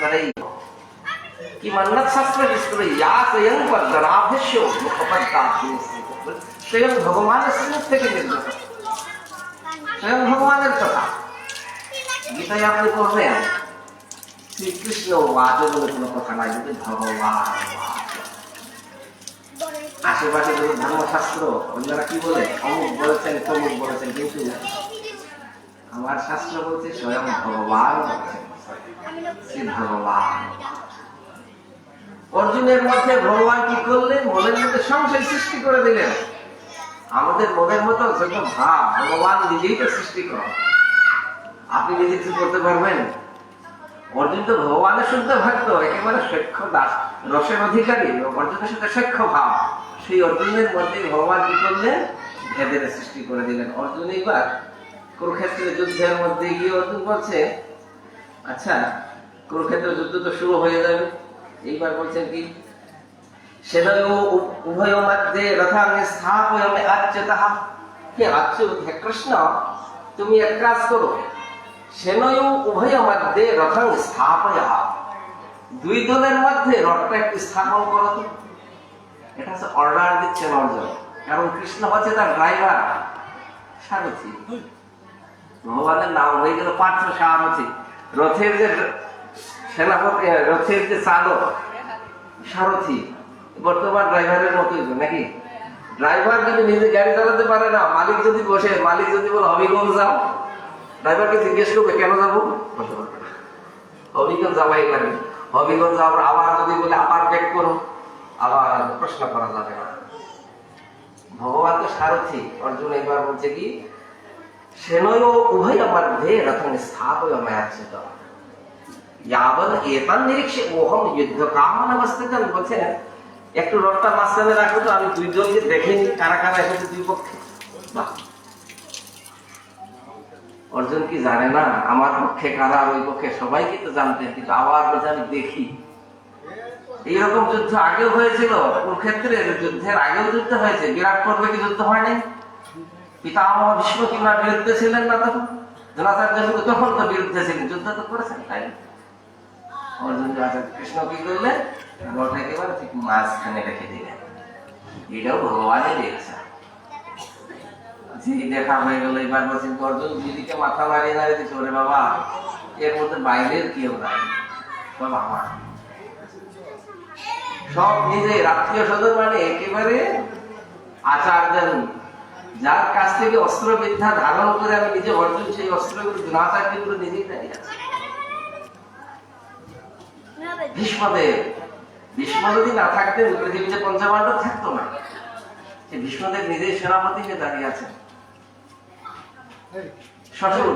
विस्तरै कि मन्नत शास्त्र विस्तरै या स्वयं पद्मनाभस्य मुखपद्माग्नि स्वयं भगवाনের মুখ থেকে নির্গত स्वयं भगवाনের কথা গীতায় আপনি পড়বেন শ্রীকৃষ্ণ বাদ বলে কোনো কথা নাই, যদি ভগবান আশেপাশে যদি ধর্মশাস্ত্র অন্যরা কি বলে অমুক বলেছেন তমুক বলেছেন, কিন্তু আমার শাস্ত্র বলছে স্বয়ং ভগবান বলছেন, শ্রী ভগবান। অর্জুনের মধ্যে ভগবান কি করলেন? মনের মধ্যে সংশয় সৃষ্টি করে দিলেন। আমাদের মনের মতো যত ভাব ভগবান নিজেই তো সৃষ্টি করেন, আপনি নিজে কি করতে পারবেন? অর্জুন তো ভগবানের শুদ্ধ ভক্ত, একেবারে সখ্য দাস, রসের অধিকারী, অর্জুনের সাথে সখ্য ভাব। সেই অর্জুনের মধ্যে ভগবান কি করলেন? ভেদের সৃষ্টি করে দিলেন। অর্জুন এবার কুরুক্ষেত্রের যুদ্ধের মধ্যে গিয়ে অর্জুন বলছে, আচ্ছা কুরুক্ষেত্রের যুদ্ধ তো শুরু হয়ে যাবে, এইবার বলছেন কি সেনয়ো উভয় মধ্যে রথাং স্থাপয়ামি আচ্যুতঃ। হে আচ্যুত, হে কৃষ্ণ, তুমি এক কাজ করো, সেনয়ো উভয় মধ্যে রথাং স্থাপয়া, দুই দলের মধ্যে রথটা একটু স্থাপন করো তো। এটা হচ্ছে অর্ডার দিচ্ছেন অর্জুন, কারণ কৃষ্ণ হচ্ছে তার ড্রাইভার, সারথি। ভগবানের নাম হয়ে গেল পার্থ সারথি, রথের যে সেনাপতি, রথের যে চালক সারথি, বর্তমান ড্রাইভারের মতোই তো নাকি? ড্রাইভার যদি নিজে গাড়ি চালাতে পারে না, মালিক যদি বসে, মালিক যদি বলে হবিগঞ্জ যাও, ড্রাইভারকে জিজ্ঞেস করবে কেন যাবো, হবিগঞ্জ যাওয়াই লাগে। হবিগঞ্জ যাওয়ার আবার যদি বলে আবার ব্যাক করো, আবার প্রশ্ন করা যাবে না। ভগবান তো সারথি। অর্জুন এবার বলছে কি সেনয় উভয় মধ্যে রথং স্থাপয়ামি আচ্যুতঃ यावद् एतं निरीक्ष्य ओहम युद्धकामन अवस्थितं। বলছেন একটু রথটা মাঝখানে রাখো তো, আমি দুই দলকে দেখিনি কারা কারা এসেছে দুই পক্ষে। অর্জুন কি জানে না আমার পক্ষে কারা ওই পক্ষে? সবাইকে তো জানতেন, কিন্তু আবার বলছে আমি দেখি। এইরকম যুদ্ধ আগেও হয়েছিল, কুরুক্ষেত্রের যুদ্ধের আগেও যুদ্ধ হয়েছে, বিরাট পর্বে কি যুদ্ধ হয় নাই? পিতামহ ভীষ্ম কিংবা বিরুদ্ধে ছিলেন না তখন? দ্রোণাচার্য তখন তো বিরুদ্ধে ছিলেন, যুদ্ধ তো করেছেন, তাই না? অর্জুন কৃষ্ণ কি করলেন? রথ একেবারে ঠিক মাঝখানে রেখে দিলেন। এটাও ভগবানের ইচ্ছা। দেখা হয়ে গেল, এবার বলছেন অর্জুন দিদিকে মাথা মারিয়ে না দিচ্ছে, ওরে বাবা এর মধ্যে বাইরের কেউ নাই, সব আমার, সব নিজে আত্মীয় স্বজন, মানে একেবারে আচার্যের, যার কাছ থেকে অস্ত্রবিদ্যা ধারণ করে আমি নিজে অর্জুন সেই অস্ত্রগুলো দ্রোণাচার্যগুলো নিজেই দাঁড়িয়ে আছে। ভীষ্মদেব, ভীষ্ম যদি না থাকতেন পৃথিবীতে পঞ্চপাণ্ডব থাকতো না। ভীষ্মদেব নিজেই সেনাপতি হয়ে দাঁড়িয়ে আছেন। শ্বশুর,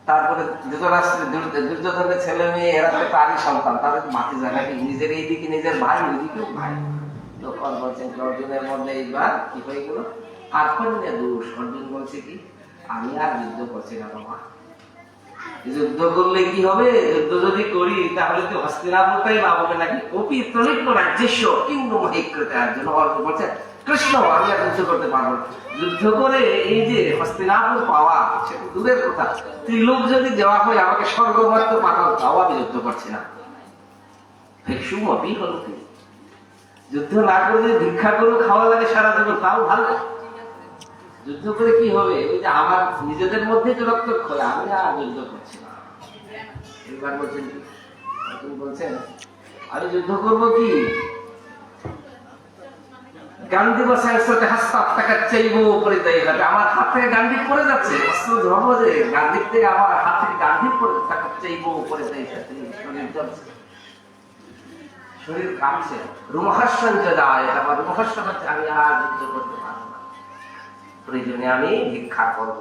তারপরে ধৃতরাষ্ট্রের দুর্যোধনের ছেলে মেয়ে, এরা তো তারই সন্তান, তাদের মাটি যায় নাকি? নিজের এইদিকে নিজের ভাই, ওইদিকেও ভাই। তখন বলছেন অর্জুনের মধ্যে এইবার কি হয়ে গেল? কার্পণ্যে দোষ। অর্জুন বলছে কি আমি আর যুদ্ধ করছি না বাবা, যুদ্ধ করলে কি হবে? যুদ্ধ যদি করি তাহলে তো হস্তিনাপুরটাই লাভ হবে নাকি? কপি ত্রৈক্য রাজ্যস্য কিন্তু মহিকৃতার জন্য অর্থ বলছে কৃষ্ণ আমি আর যুদ্ধ করতে পারবো না। যুদ্ধ করে এই যে হস্তিনাপুর পাওয়া সেটা দূরের কথা, ত্রিলোক যদি দেওয়া হয় আমাকে স্বর্গমাত্র পাঠাও, তাও আমি যুদ্ধ করছি না। ভিক্ষু অপি হলো কি, যুদ্ধ না করে যদি ভিক্ষা করে খাওয়া লাগে সারা জীবন, তাও ভালো। যুদ্ধ করে কি হবে? ওই যে আমার নিজেদের মধ্যে তো রক্তক্ষয়, আমি আর যুদ্ধ করছি না। এবার বলছেন বলছেন আমি যুদ্ধ করব কি? গান্ধী বসাতে হাস্তাত্তাকার চাইবো পরে তাই হবে, আমার হাত থেকে গান্ধী পড়ে যাচ্ছে, অস্ত্র ধরবো যে গান্ধীর থেকে আমার হাত থেকে গান্ধী পড়ে থাকার চাইবো পরে তাই সাথে শরীর জ্বলছে, শরীর কাঁপছে, রোমহর্ষণ যায়, আমার রোমহর্ষ হচ্ছে, আমি আর যুদ্ধ করতে পারবো না, প্রয়োজনে আমি ভিক্ষা করব।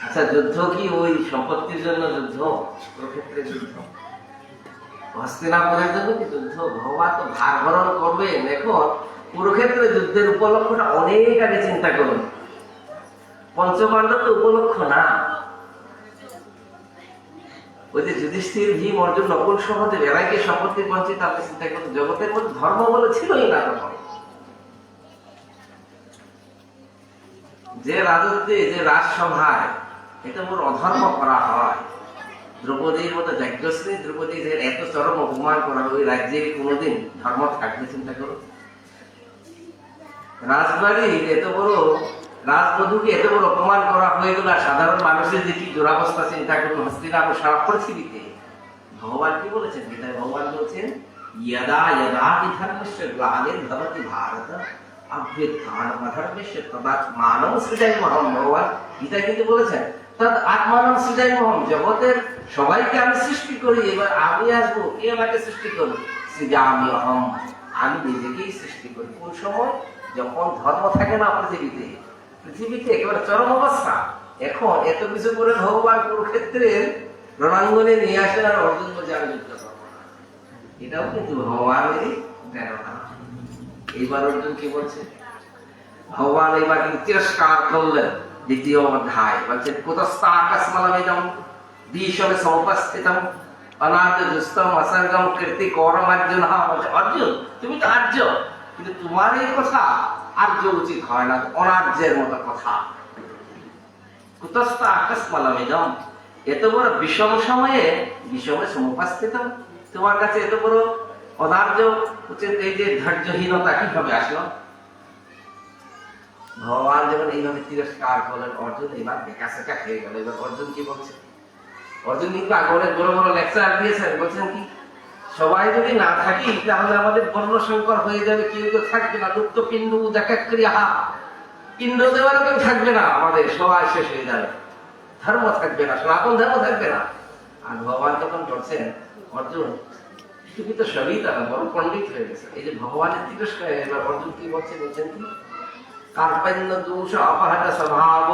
আচ্ছা যুদ্ধ কি ওই সম্পত্তির জন্য যুদ্ধ? কুরুক্ষেত্রের যুদ্ধ, হস্তিনাপুরের জন্য কি যুদ্ধ? ভগবান তো ভার ভরণ করবেন। এখন কুরুক্ষেত্রের যুদ্ধের উপলক্ষটা অনেক আগে চিন্তা করুন, পঞ্চপাণ্ডব তো উপলক্ষ না। ওই যে যুধিষ্ঠির ভীম অর্জুন নকুল সহদেব এরাই কি সম্পত্তি বঞ্চিত? আপনি চিন্তা করুন, জগতের মধ্যে ধর্ম বলে ছিলই না তখন। যে রাজত্বে, যে রাজসভায় এটা মোর অধর্ম করা হয়, দ্রৌপদীর মতো যজ্ঞশ্রী দ্রৌপদীদের এত চরম অপমান করা, ওই রাজ্যে কোনোদিন ধর্ম থাকবে? চিন্তা করো। রাজবাড়ির এত বড় রাজবধূকে এত বড় অপমান করা হয়ে গেল, সাধারণ মানুষের যে কি দুরাবস্থা চিন্তা করুন হস্তিনাপুর সারা পৃথিবীতে। ভগবান কি বলেছেন গীতায়? ভগবান বলছেন यदा यदा हि धर्मस्य ग्लानिर्भवति भारत अभ्युत्थानमधर्मस्य तदात्मानं सृजाम्यहम्। ভগবান গীতায় কিন্তু বলেছেন তদ আত্মানং সৃজাম্যহম, জগতের সবাইকে আমি সৃষ্টি করি, এবার আমি আসবো, কে আমাকে সৃষ্টি করবে? সৃজাম্যহম, আমি নিজেকেই সৃষ্টি করি। কোন সময়? যখন ধর্ম থাকে না পৃথিবীতে। পৃথিবীতে একেবারে চরম অবস্থা। এখন এত কিছু করে ভগবান কুরুক্ষেত্রের রণাঙ্গনে নিয়ে আসেন, আর অর্জুন বলছে আমি যুদ্ধ করবো না। এটাও কিন্তু ভগবানেরই প্রেরণা। এইবার অর্জুন কি বলছে? ভগবান এইবার কিন্তু তিরস্কার করলেন। দ্বিতীয় অধ্যায় বলছেন কুতস্তাকাস্মলমিদম দ্বিশবে সমুপস্থিতম অনার্য দুস্তম অসর্গম কীর্তি কৌরম অর্জুন। অর্জুন তুমি তো আর্য, কিন্তু তোমার এই কথা আর্য উচিত হয় না, অনার্যের মতো কথা। কুতস্তাকাস্মলমিদম, এত বড় বিষম সময়ে বিষমে সমুপস্থিতম, তোমার কাছে এত বড় অনার্য উচিত, এই যে ধৈর্যহীনতা কিভাবে আসলো? ভগবান যখন এইভাবে তিরস্কার করলেন, অর্জুন এবার বেকা সেকা খেয়ে গেল। এবার অর্জুন কি বলছে? অর্জুন কিন্তু আগরে বড় বড় লেকচার দিয়েছেন। বলছেন কি, সবাই যদি না থাকি তাহলে আমাদের বর্ণ সংকর হয়ে যাবে, কেউ তো থাকবে না। লুপ্ত পিণ্ড দেখা পিণ্ড দেওয়ারও কেউ থাকবে না, আমাদের সবাই শেষ হয়ে যাবে, ধর্ম থাকবে না, সনাতন ধর্ম থাকবে না। আর ভগবান তখন বলছেন অর্জুন তুমি তো সবই তারা বড় পণ্ডিত হয়ে গেছে। এই যে ভগবানের তিরস্কার, এবার অর্জুন কি বলছে? বলছেন কি কার্পণ্য দোষ অপহত স্বভাব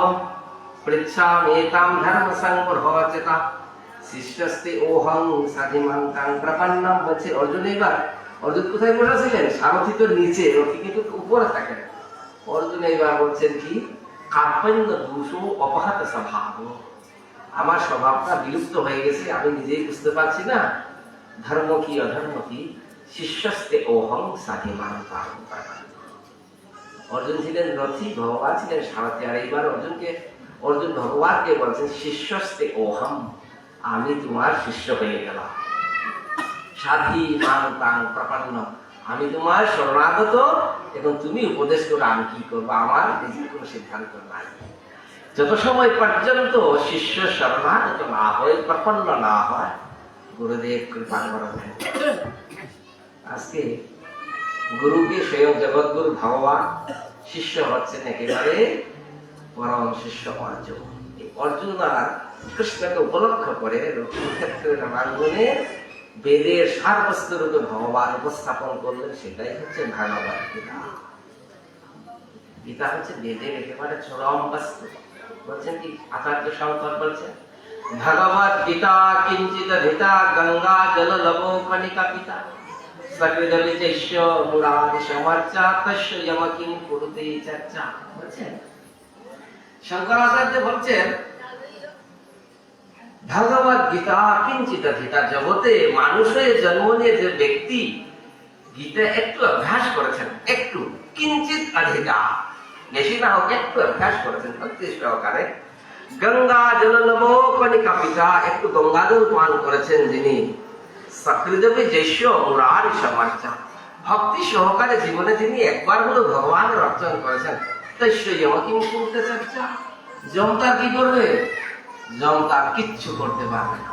পৃচ্ছামেতাম ধর্ম সংগ্রহচেতা শিষ্যস্তে ওহং সাধিমান্তাং প্রপন্নম। বলছে অর্জুন, এবার অর্জুন কোথায় বসেছিলেন? সারথি তো নিচে, রথি কিন্তু উপরে থাকেন। অর্জুন এবার বলছেন কি কার্পণ্য দোষ অপহত স্বভাব, আমার স্বভাবটা বিলুপ্ত হয়ে গেছে, আমি নিজেই বুঝতে পারছি না ধর্ম কি অধর্ম কি। শিষ্যস্তে ওহং সাধিমান্তাং। অর্জুন ছিলেন রথী, ভগবান ছিলেন সারথী। আর এইবার অর্জুন ভগবানকে বলছেন শিষ্যস্তে ওহম, আমি তোমার শিষ্য হয়ে গেলাম। সাধী মানতাং প্রপন্ন, আমি তোমার শরণাগত, এবং তুমি উপদেশ করো আমি কি করবো, আমার নিজের কোনো সিদ্ধান্ত নাই। যত সময় পর্যন্ত শিষ্য শরণাগত না হয়, প্রপন্ন না হয়, গুরুদেব কৃপা করবেন। আজকে গুরুকে স্বয়ং জগৎগুরু ভগবান, শিষ্য হচ্ছেন একেবারে পরম শিষ্য অর্জুন। অর্জুন আর কৃষ্ণকে উপলক্ষ করে কুরুক্ষেত্রের রণাঙ্গনে বেদের সারবস্তু রূপে ভগবান উপস্থাপন করলেন। সেটাই হচ্ছে ভাগবত গীতা। গীতা হচ্ছে বেদের একেবারে চরম বস্তু। বলছেন কি আচার্য শঙ্কর বলছেন ভগবত গীতা কিঞ্চিত ধিতা গঙ্গা জল লবো কণিকা পিতা সকৃদলি চৈষ্য মুরাদি সমর্চা তস্য যমকিং কুরুতে চর্চা। বলছেন শঙ্করাচার্য বলছেন ভগবত গীতা কিঞ্চিত ধিতা, জগতে মানুষ হয়ে জন্ম নিয়ে যে ব্যক্তি গীতা একটু অভ্যাস করেছেন, একটু কিঞ্চিত অধিকা, বেশি না হোক একটু অভ্যাস করেছেন ভক্তি সহকারে, গঙ্গা জল লবো কণিকা পিতা, একটু গঙ্গা জল পান করেছেন যিনি, সকৃদলি জৈষ্য মুরারি সমর্চা, ভক্তি সহকারে জীবনে তিনি একবার হলো ভগবানের অর্চন করেছেন, তস্য যমকিং কুরুতে চর্চা, যম তার কি করবে? যম তার কিচ্ছু করতে পারবে না।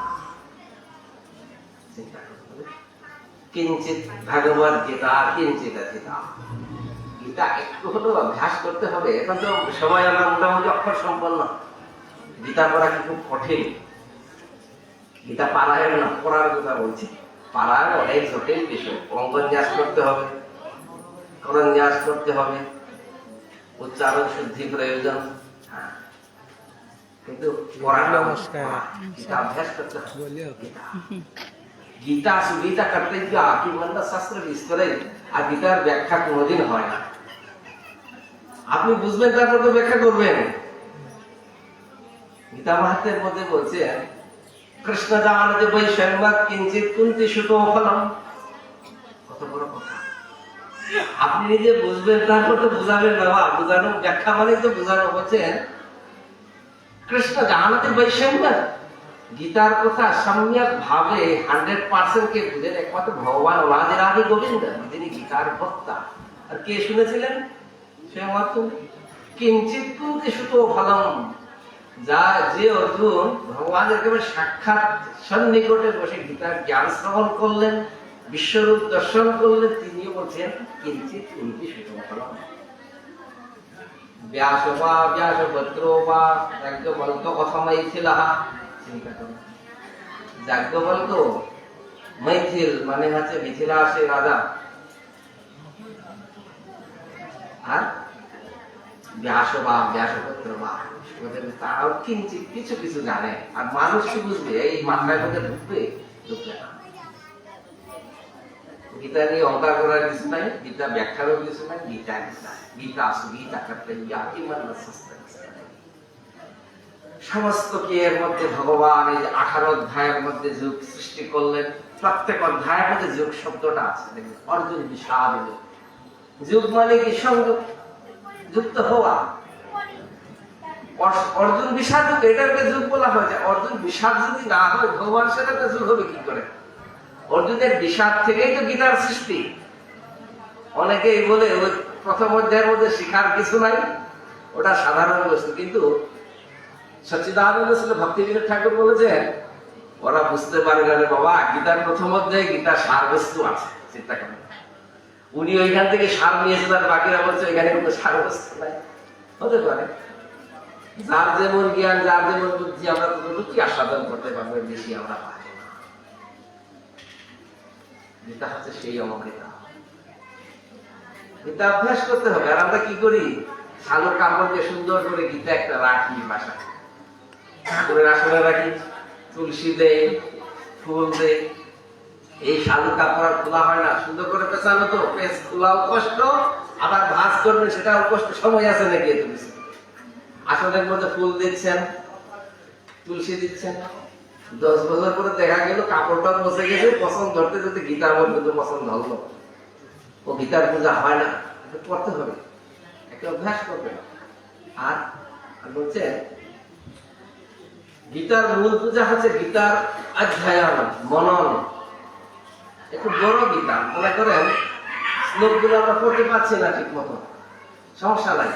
কিঞ্চিত ভগবত গীতা কিঞ্চিত গীতা, গীতা একটু হলেও অভ্যাস করতে হবে। এখন তো সবাই আমরা মোটামুটি অক্ষর সম্পন্ন, গীতা পড়া কি খুব কঠিন। গীতা পারায়ণ না, পড়ার কথা বলছি। পারায়ণ অনেক জটিল বিষয়, অঙ্গন্যাস করতে হবে, করন্যাস করতে হবে, উচ্চারণ শুদ্ধি প্রয়োজন। কিন্তু গীতা অভ্যাস করতে হবে। গীতা সুগীতা করতে গিয়ে কি বলতো শাস্ত্র বিস্তরে, আর গীতার ব্যাখ্যা কোনোদিন হয় না। আপনি বুঝবেন তারপর তো ব্যাখ্যা করবেন। গীতা মাহাত্মের মধ্যে বলছে কৃষ্ণ জানতে বৈষম্যক কিঞ্চিত কুন্তি সুতো ফলম। কত বড় কথা! আপনি নিজে বুঝবেন তারপর তো বুঝাবেন বাবা। বুঝানো ব্যাখ্যা মানে তো বুঝানো। বলছেন কৃষ্ণ জানতে বৈষম্য গীতার কথা সম্যক ভাবে 100% কে বুঝেন একমাত্র ভগবান ওনাদের আদি গোবিন্দ, যিনি গীতার বক্তা। আর কে শুনেছিলেন? সে মাত্র কিঞ্চিত কুন্তি সুতো ফলম, যা যে অর্জুন ভগবানের একেবারে সাক্ষাৎ সন্নিকটে বসে গীতার জ্ঞান শ্রবণ করলেন, বিশ্বরূপ দর্শন করলেন, তিনিও বলছেন কিঞ্চিত কুন্তি সুতো ফলম। ব্যাস বা ব্যাসভদ্র বা যাজ্ঞবল্ক্য অথবা মিথিলাহ, চিন্তা করুন, যাজ্ঞবল্ক্য মৈথিল মানে হচ্ছে মিথিলা সে রাজা, আর ব্যাস বা ব্যাসভদ্র বা তারাও কিঞ্চিত কিছু কিছু জানে, আর মানুষ কি বুঝবে? এই মাথায় মধ্যে ঢুকবে ঢুকবে না। গীতা নিয়ে অহংকার করার কিছু নাই, গীতা ব্যাখ্যারও কিছু নাই। গীতা গীতা গীতা গীতা করতে সমস্ত কি এর মধ্যে ভগবান এই 18 অধ্যায়ের মধ্যে যুগ সৃষ্টি করলেন। প্রত্যেক অধ্যায়ের মধ্যে যুগ শব্দটা আছে। দেখুন, অর্জুন বিষাদ যুগ, যুগ মানে কি? সংযোগ, যুক্ত হওয়া। অর্জুন বিষাদ যুগ, এটাকে যুগ বলা হয়। অর্জুন বিষাদ যদি না হয় ভগবান, সেটাকে যুগ হবে কি করে? অর্জুনের বিষাদ থেকেই তো গীতার সৃষ্টি। অনেকেই বলে ওই প্রথম অধ্যায়ের মধ্যে শিখার কিছু নাই, ওটা সাধারণ বস্তু। কিন্তু সচ্চিদানন্দ ভক্তিবিনোদ ঠাকুর বলেছেন, ওরা বুঝতে পারে না রে বাবা, গীতার প্রথম অধ্যায়ে গীতার সার বস্তু আছে। চিন্তা করেন, উনি ওইখান থেকে সার নিয়েছেন, আর বাকিরা বলছে এখানে কোনো সার বস্তু নাই। হতে পারে, যার যেমন জ্ঞান, যার যেমন বুদ্ধি, আমরা ততটুকু কি আস্বাদন করতে পারবো, বেশি আমরা পারি না। গীতা হচ্ছে সেই অমৃতা। গীতা অভ্যাস করতে হবে। আর আমরা কি করি? শালু কাপড়কে সুন্দর করে গীতা একটা রাখি, বাসায় ঠাকুরের আসনে রাখি, তুলসী দেই, ফুল দেই। এই শালু কাপড় আর খোলা হয় না। সুন্দর করে পেছানো তো, পেছ খোলাও কষ্ট, আবার ভাঁজ করবে সেটাও কষ্ট। সময় আছে নাকি? তুলসী আসনের মধ্যে ফুল দিচ্ছেন, তুলসী দিচ্ছেন, 10 বছর পরে দেখা গেল কাপড়টা বসে গেছে, পছন্দ ধরতে যদি গীতার মধ্যে তো পছন্দ হলো, ও গীতার পূজা হয় না। এটা করতে হবে, একটা অভ্যাস করবে। আর বলছে গীতার মূল পূজা হচ্ছে গীতার অধ্যয়ন, মনন। একটু বড় গীতা, মনে করেন শ্লোকগুলো আমরা পড়তে পারছি না ঠিক মতো, সমস্যা নাই,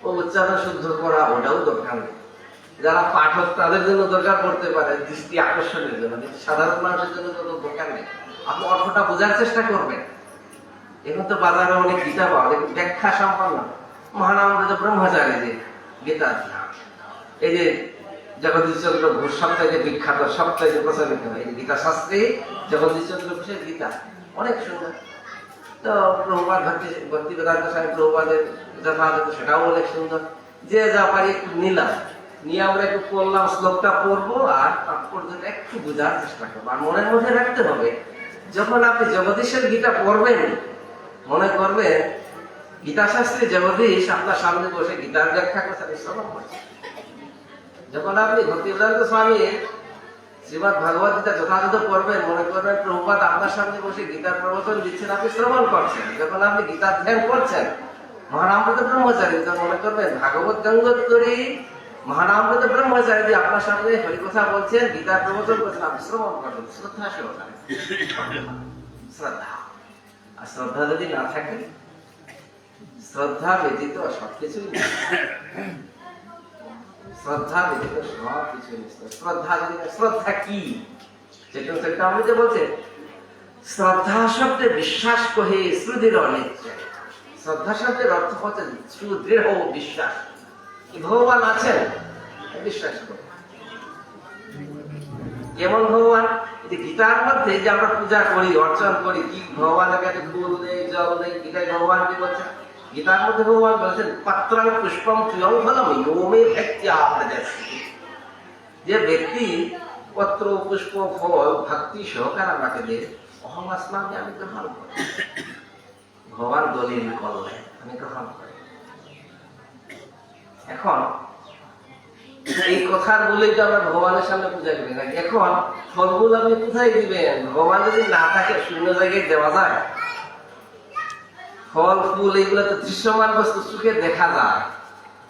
ও উচ্চারণ শুদ্ধ করা ওটাও দরকার নেই। যারা পাঠক তাদের জন্য দরকার পড়তে পারে, দৃষ্টি আকর্ষণের জন্য। সাধারণ মানুষের জন্য কোনো দরকার নেই। আপনি অর্থটা বোঝার চেষ্টা করবেন। এখন তো বাজারে অনেক গীতা পাওয়া, ব্যাখ্যা সম্পন্ন। মহানামৃত ব্রহ্মচারী যে গীতা, এই যে জগদীশচন্দ্র ঘোষ সবথেকে বিখ্যাত, সবথেকে প্রচলিত এই গীতা শাস্ত্রী জগদীশচন্দ্র ঘোষের গীতা অনেক সুন্দর। তো প্রভুপাদ ভক্তি বেদান্ত স্বামী প্রভুপাদের যথাযথ সেটাও অনেক সুন্দর। যে যা পারি একটু নিলাম, নিয়ে আমরা একটু পড়লাম, শ্লোকটা পড়বো আর তাৎপর্যটা একটু বোঝার চেষ্টা করবো। আর মনের মধ্যে রাখতে হবে, যখন আপনি জগদীশের গীতা পড়বেন, মনে করবেন গীতা শাস্ত্রী জগদীশ আপনার সামনে বসে গীতার ব্যাখ্যা করছে, শ্রবণ করছে। যখন আপনি ভক্তি বেদান্ত স্বামী শ্রীমদ ভগবত গীতা যথাযথ পড়বেন, মনে করবেন প্রভুপাদ আপনার সামনে বসে গীতার প্রবচন দিচ্ছেন, আপনি শ্রবণ করছেন। যখন আপনি গীতার ধ্যান করছেন, মহানামৃত ব্রহ্মচারী, তখন মনে করবেন ভাগবত গঙ্গোত্তরী মহানামৃত ব্রহ্মচারী আপনার সামনে হরিকথা বলছেন, গীতার প্রবচন করছেন, আপনি শ্রবণ করবেন। শ্রদ্ধা সহকারে, শ্রদ্ধা। আর শ্রদ্ধা যদি না থাকে, শ্রদ্ধা ব্যতীত সবকিছুই শ্রদ্ধা ব্যতীত সবকিছু। শ্রদ্ধা যদি, শ্রদ্ধা কি? সেটা আমি যে বলছে, শ্রদ্ধা শব্দে বিশ্বাস কহে সুদৃঢ় অনিচ্ছা। শ্রদ্ধা শব্দের অর্থ হচ্ছে সুদৃঢ় বিশ্বাস, ভগবান আছেন, বিশ্বাস করে। কেমন ভগবান? গীতার মধ্যে যে আমরা পূজা করি, অর্চন করি, কি ভগবানের কাছে ফুল নেই, জল নেই, গীতায় ভগবান কি বলছে? গীতার মধ্যে ভগবান বলছেন পত্রং পুষ্পম প্রিয়ং ফলম ইয়মে ভক্ত্যা প্রদর্শিত। যে ব্যক্তি পত্র পুষ্প ফল ভক্তি সহকারে আমাকে দেয়, অহম আসমামি, আমি গ্রহণ করি। ভগবান দলিল করলেন, আমি গ্রহণ করি। এখন এই কথার বলেই তো আমরা ভগবানের সামনে পূজা করি না। এখন ফলগুলো আপনি কোথায় দিবেন? ভগবান যদি না থাকে শূন্য জায়গায় দেওয়া যায়? ফল ফুল এইগুলো তো দৃশ্যমান বস্তু, চোখে দেখা যায়।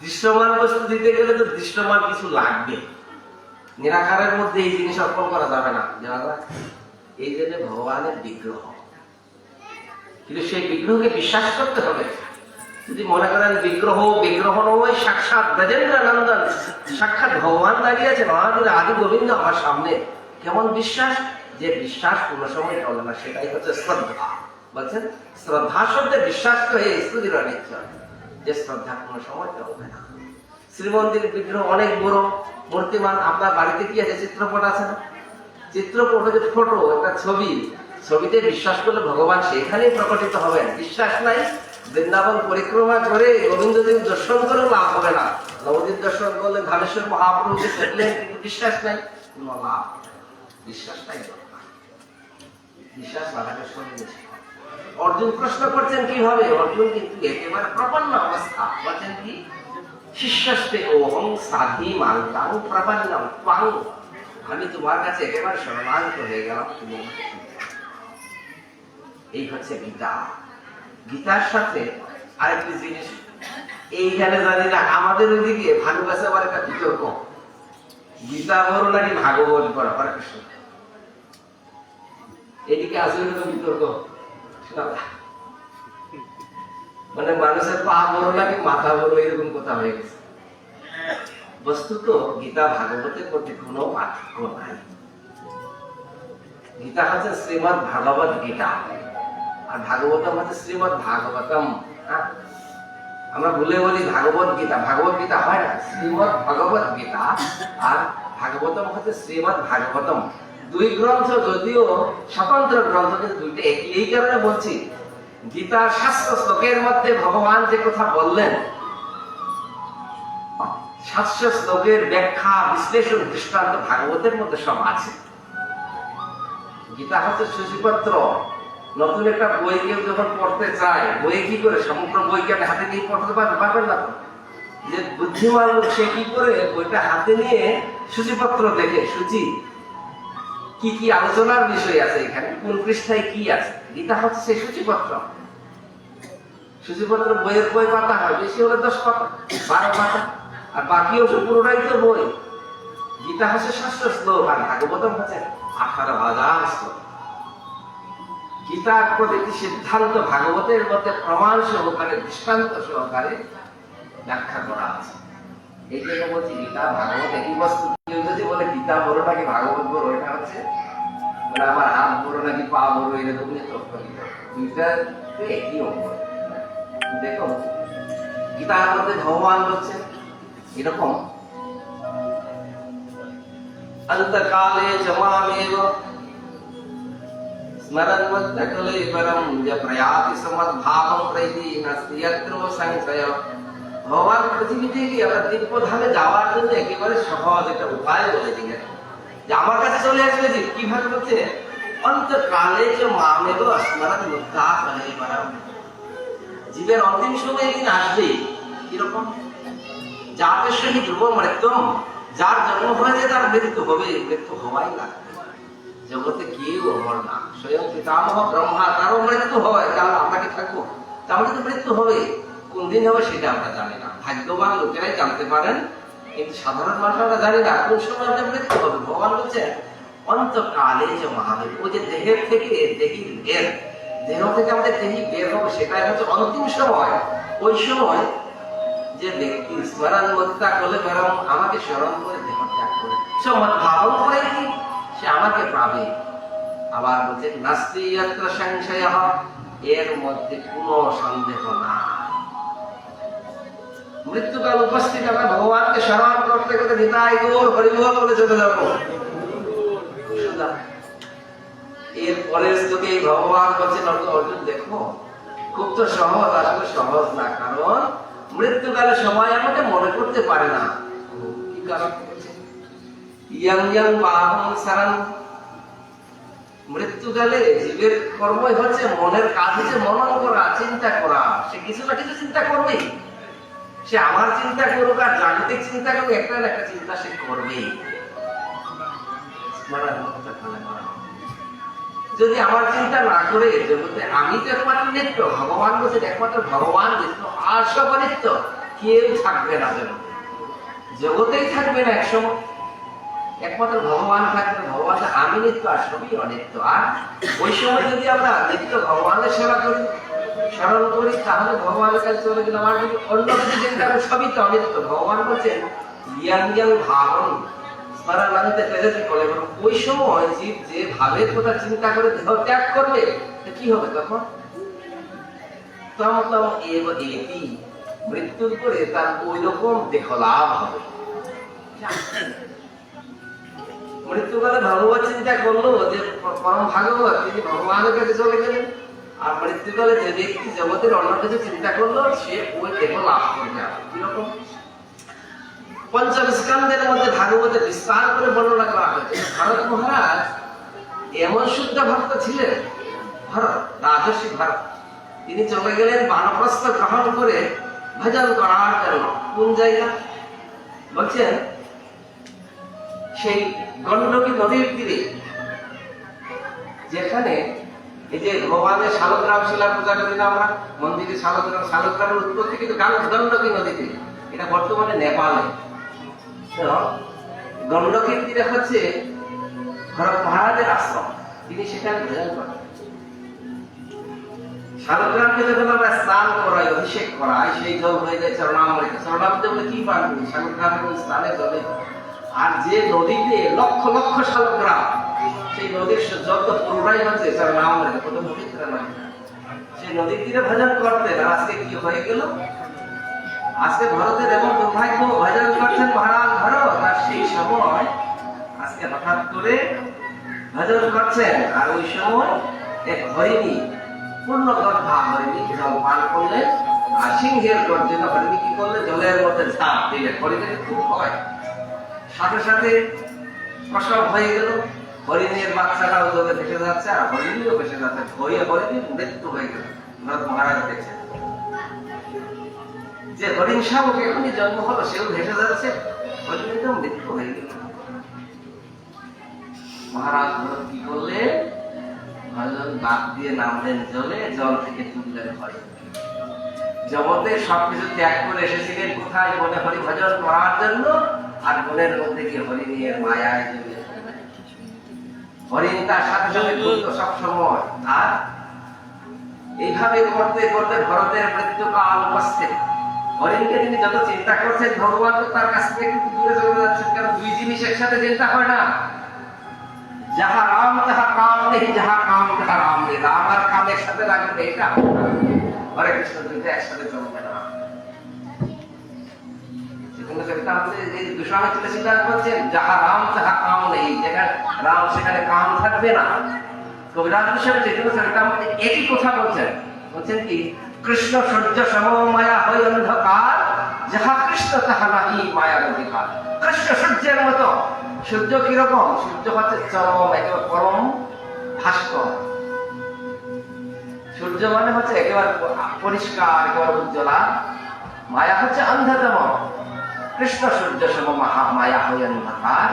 দৃশ্যমান বস্তু দিতে গেলে তো দৃশ্যমান কিছু লাগবে, নিরাকারের মধ্যে এই জিনিস অর্পণ করা যাবে না, জানা যায়। এই জন্য ভগবানের বিগ্রহ, কিন্তু সেই বিগ্রহকে বিশ্বাস করতে হবে। যদি মনে করেন বিগ্রহ নয়, সাক্ষাৎ ব্রজেন্দ্র নন্দন, সাক্ষাৎ ভগবান দাঁড়িয়েছে, মহাবীর আদি গোবিন্দ আমার সামনে, কেমন বিশ্বাস? যে বিশ্বাস কোন সময় চলে না, সেটাই হচ্ছে শ্রদ্ধা। বলছেন শ্রদ্ধা শব্দে বিশ্বাস তো এই স্তুতির অনিচ্ছ, যে শ্রদ্ধা কোন সময় চলবে না। শ্রীমন্দির বিগ্রহ অনেক বড় মূর্তিমান। আপনার বাড়িতে কি আছে? চিত্রপট আছে না? চিত্রপট হচ্ছে ফটো, একটা ছবি। ছবিতে বিশ্বাস করলে ভগবান সেখানেই প্রকটিত হবেন। বিশ্বাস নাই, বৃন্দাবন পরিক্রমা করে গোবিন্দদেব দর্শন করে লাভ হবে না। নবদ্বীপ দর্শন করলে ধামেশ্বর মহাপ্রভুকে দেখলেন, কিন্তু বিশ্বাস নাই, কোনো লাভ। বিশ্বাসটাই দরকার। বিশ্বাস বাধাকে সরিয়ে। অর্জুন প্রশ্ন করছেন কিভাবে? অর্জুন কিন্তু একেবারে প্রপন্ন অবস্থা। বলছেন কি? শিষ্যস্তে ওহং সাধি মান্তাং প্রপন্নম ত্বাং। আমি তোমার কাছে একেবারে শরণাগত হয়ে গেলাম, তুমি এই হচ্ছে গীতা। গীতার সাথে আরেকটি জিনিস এইখানে জানি না, আমাদের ওইদিকে ভানুবাসে আবার একটা বিতর্ক, গীতা বড় নাকি ভাগবত বড়। হরে কৃষ্ণ। এদিকে আসলে বিতর্ক, মানে মানুষের পা বড় নাকি মাথা বড়, এরকম কথা হয়ে গেছে। বস্তুত গীতা ভাগবতের প্রতি কোনো পার্থক্য নাই। গীতা হচ্ছে শ্রীমৎ ভাগবত গীতা, আর ভাগবতম হচ্ছে শ্রীমৎ ভাগবতম। আমরা ভুলে বলি ভাগবত গীতা, ভাগবত গীতা হয় না, শ্রীমৎ ভগবত গীতা। আর ভাগবতম হচ্ছে শ্রীমৎ ভাগবতম। দুই গ্রন্থ যদিও স্বতন্ত্র গ্রন্থ, কিন্তু দুইটা একই। এই কারণে বলছি, গীতার 700 শ্লোকের মধ্যে ভগবান যে কথা বললেন, 700 শ্লোকের ব্যাখ্যা, বিশ্লেষণ, দৃষ্টান্ত ভাগবতের মধ্যে সব আছে। গীতা হচ্ছে সূচিপত্র। নতুন একটা বই কেউ যখন পড়তে চায়, বই কি করে সমগ্র বইকে হাতে নিয়ে পড়তে পারবেন না। যে বুদ্ধিমান লোক সে কি করে বইটা হাতে নিয়ে সূচিপত্র দেখে, সূচি কি কি আলোচনার বিষয় আছে, এখানে কোন পৃষ্ঠায় কি আছে। গীতা হচ্ছে সেই সূচিপত্র। সূচিপত্র বইয়ের বই পাতা হয়, বেশি হলে 10 পাতা, 12 পাতা, আর বাকি অংশ পুরোটাই তো বই। গীতা হচ্ছে 700 শ্লোক, আর ভাগবতম হচ্ছে 18,000 শ্লোক। গীতার প্রতিটি সিদ্ধান্ত ভাগবতের মধ্যে প্রমাণ সহকারে, দৃষ্টান্ত সহকারে ব্যাখ্যা করা আছে। এই জন্য বলছি গীতা ভাগবত একই বস্তু। কেউ যদি বলে গীতা বড় নাকি ভাগবত বড়, এটা হচ্ছে মানে আমার হাত বড় নাকি পা বড়, এরকমই তথ্য। দুইটা একই অঙ্গ। দেখো গীতার মধ্যে ভগবান বলছে এরকম, অন্তকালে জমামেব স্মরণ মত্তকলে বরম য প্রয়াতি সমদ্ভাবং প্রৈতি নাস্তি যত্র সংশয়। ভগবান পৃথিবী থেকে আমরা দিব্য ধামে যাওয়ার জন্য একেবারে সহজ একটা উপায় বলে দিলেন, যে আমার কাছে চলে আসবে। যে কিভাবে বলছে? অন্তকালে য মামেব স্মরণ মত্তকলে বরম। জীবের অন্তিম সময় একদিন আসবে। কিরকম? যাতে সহিত ধ্রুব মৃত্যুম, যার জন্ম হয়েছে তার মৃত্যু হবে, মৃত্যু হওয়াই লাগবে। জগতে কেউ অমর না, স্বয়ং পিতামহ ব্রহ্মা, তারও মৃত্যু হয়। তাহলে আমরা কি থাকবো? তাহলে তো মৃত্যু হবে, কোন দিন হবে সেটা আমরা জানি না। ভাগ্যবান লোকেরাই জানতে পারেন, কিন্তু সাধারণ মানুষ আমরা জানি না কোন সময় আমাদের মৃত্যু হবে। ভগবান বলছে অন্তকালে যে মহাবীর, ও যে দেহের থেকে দেহির বের, দেহ থেকে আমাদের দেহি বের হবে, সেটাই হচ্ছে অন্তিম সময়। ওই সময় যে ব্যক্তি স্মরণ মত্তা করলে বরং আমাকে স্মরণ করে দেহ ত্যাগ করে সমদ্ভাবন করে কি সে আমাকে পাবে। আবার বলছে নাস্তি যত্র সংশয়, এর মধ্যে কোনো সন্দেহ না। মৃত্যুকাল উপস্থিত, আমরা ভগবানকে স্মরণ করতে করতে নিতাই গৌর হরিবল বলে চলে যাবো। এর পরের শ্লোকে ভগবান বলছেন অর্জুন দেখো, খুব তো সহজ, আসলে সহজ না। কারণ মৃত্যুকালে সবাই আমাকে মনে করতে পারে না। কি কারণ? ইয়াং ইয়াং বাহং সারান। মৃত্যুকালে জীবের কর্মই হচ্ছে, মনের কাজ হচ্ছে মনন করা, চিন্তা করা। সে কিছু না কিছু চিন্তা করবেই। সে আমার চিন্তা করুক আর জাগতিক চিন্তা করুক, একটা না একটা চিন্তা সে করবেই। যদি আমার চিন্তা না করে জগতে আমি তো একমাত্র নিত্য, ভগবান বলছেন একমাত্র ভগবান নিত্য, আর সব অনিত্য, কেউ থাকবে না জগতে, জগতেই থাকবে না একসময়। একমাত্র ভগবান থাকলে ভগবান আমি নিত্য আর সবই অনিত্য। আর ওই সময় যদি আমরা নিত্য ভগবানের সেবা করি, স্মরণ করি, তাহলে ভগবানের কাছে চলে গেলাম। আর যদি অন্য কিছু চিন্তা করি সবই তো অনিত্য। ভগবান বলছেন জ্ঞান ভাবন স্মরণান্তে তেজতি বলে। ওই সময় জীব যে ভাবের কথা চিন্তা করে দেহ ত্যাগ করবে, কি হবে তখন? মৃত্যুর পরে তার ওই রকম দেহ লাভ হবে। মৃত্যুকালে ভগবত চিন্তা করলো যে পরম ভাগবত, তিনি ভগবানের কাছে চলে গেলেন। আর মৃত্যুকালে যে ব্যক্তি জগতের অন্য কিছু চিন্তা করলো, সে ওই দেহ লাভ করবে। কিরকম? পঞ্চস্কন্ধের মধ্যে ভাগবতে বিস্তার করে বর্ণনা করা হয়েছে। ভরত মহারাজ এমন শুদ্ধ ভক্ত ছিলেন, ভরত রাজর্ষি ভরত, তিনি চলে গেলেন বানপ্রস্থ গ্রহণ করে ভজন করার জন্য। কোন জায়গা? বলছেন সেই গণ্ডকী নদীর তীরে, যেখানে এই যে ভগবানের শালগ্রাম শিলা পূজা করি না আমরা, মন্দিরে শালগ্রামের উৎপত্তি কিন্তু গণ্ডকী নদীতে। এটা বর্তমানে নেপালে। গণ্ডকীর তীরে হচ্ছে ভরত মহারাজের আশ্রম, তিনি সেখানে ভজন করেন। শালগ্রামকে যখন আমরা স্নান করাই, অভিষেক করাই, সেই জল হয়ে যায় চরণামৃত। চরণামৃত বলে কি পান? শালগ্রামের স্নানের জলে। আর যে নদীতে লক্ষ লক্ষ শালগ্রাম, সেই নদীর জল তো পুরোটাই হচ্ছে চরণামৃত, কত পবিত্র নদী। সেই নদীর তীরে ভজন করতেন। আজকে কি হয়ে গেল? আজকে ভারতের এমন দুর্ভাগ্য, ভজন করছেন মহারাজ ভরত, আর সেই সময় আজকে হঠাৎ করে ভজন করছেন, আর ওই সময় এক হরিণী, পূর্ণ গর্ভা হরিণী জল পান করলেন। আর সিংহের গর্জনে হরিণী কি করলেন? জলের মধ্যে ঝাঁপ দিলেন। হরিণীর খুব হয়, সাথে সাথে প্রসব হয়ে গেল। হরিণের বাচ্চাটাও জলে ভেসে যাচ্ছে, আর হরিণীও ভেসে যাচ্ছে। ভয়ে হরিণীর মৃত্যু হয়ে গেল। ভরত মহারাজ দেখছেন যে হরিণ শাবক এখনই জন্ম হলো, সেও ভেসে যাচ্ছে, হরিণীরও মৃত্যু হয়ে গেল। মহারাজ ভরত কি করলেন? ভজন বাদ দিয়ে নামলেন জলে, জল থেকে তুললেন হরিণ। জগতে সবকিছু ত্যাগ করে এসেছিলেন কোথায়? বনে হরি ভজন করার জন্য। আর বনের মধ্যে গিয়ে হরিণের মায়ায় জড়িয়ে হরিণ তার সাথে সাথে ঘুরতো সব সময়। আর এইভাবে করতে করতে ভরতের মৃত্যুকাল উপস্থিত। হরিণকে তিনি যত চিন্তা করছেন, ভগবান তো তার কাছ থেকে একটু দূরে চলে যাচ্ছেন। কারণ দুই জিনিস একসাথে চিন্তা হয় না। যাহা রাম তাহা কাম নেই, যাহা কাম তাহা রাম নেই। রাম আর কাম একসাথে লাগবে, এটা হরে কৃষ্ণ দুইটা একসাথে চলবে না। যাহা রাম তাহা কাম নেই, যেখানে রাম সেখানে কাম থাকবে না। কবিরাজ হিসেবে একই কথা বলছেন। বলছেন কি? কৃষ্ণ সূর্য সম মায়া হই অন্ধকার, যাহা কৃষ্ণ তাহা নাহি মায়ার অধিকার। কৃষ্ণ সূর্যের মতো। সূর্য কিরকম? সূর্য হচ্ছে চরম, একেবারে পরম ভাস্কর। সূর্য মানে হচ্ছে একেবারে পরিষ্কার, একেবারে উজ্জ্বলা। মায়া হচ্ছে অন্ধতম। কৃষ্ণ সূর্য সম মায়া হই অন্ধকার,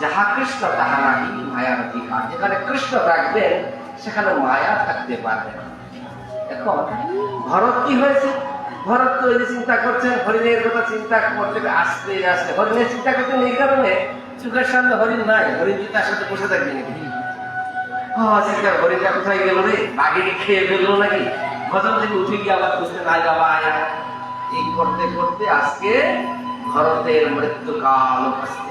যাহা কৃষ্ণ তাহা নাহি মায়ার অধিকার। যেখানে কৃষ্ণ থাকবেন সেখানে মায়া থাকতে পারবে না। এখন ভরত কি হয়েছে? ভরত তো এই চিন্তা করছেন, হরিণের কথা চিন্তা করতে আসতে আসতে হরিণের চিন্তা করতেন। এই কারণে চোখের সামনে হরিণ নাই, হরিণ কি তার সাথে বসে থাকবে নাকি? চিন্তা, হরিণটা কোথায় গেল রে? বাঘে খেয়ে ফেললো নাকি? ভজন থেকে উঠে গিয়ে আবার খুঁজতে নাই যাওয়া। এই করতে করতে আজকে ভরতের মৃত্যুকাল উপস্থিত।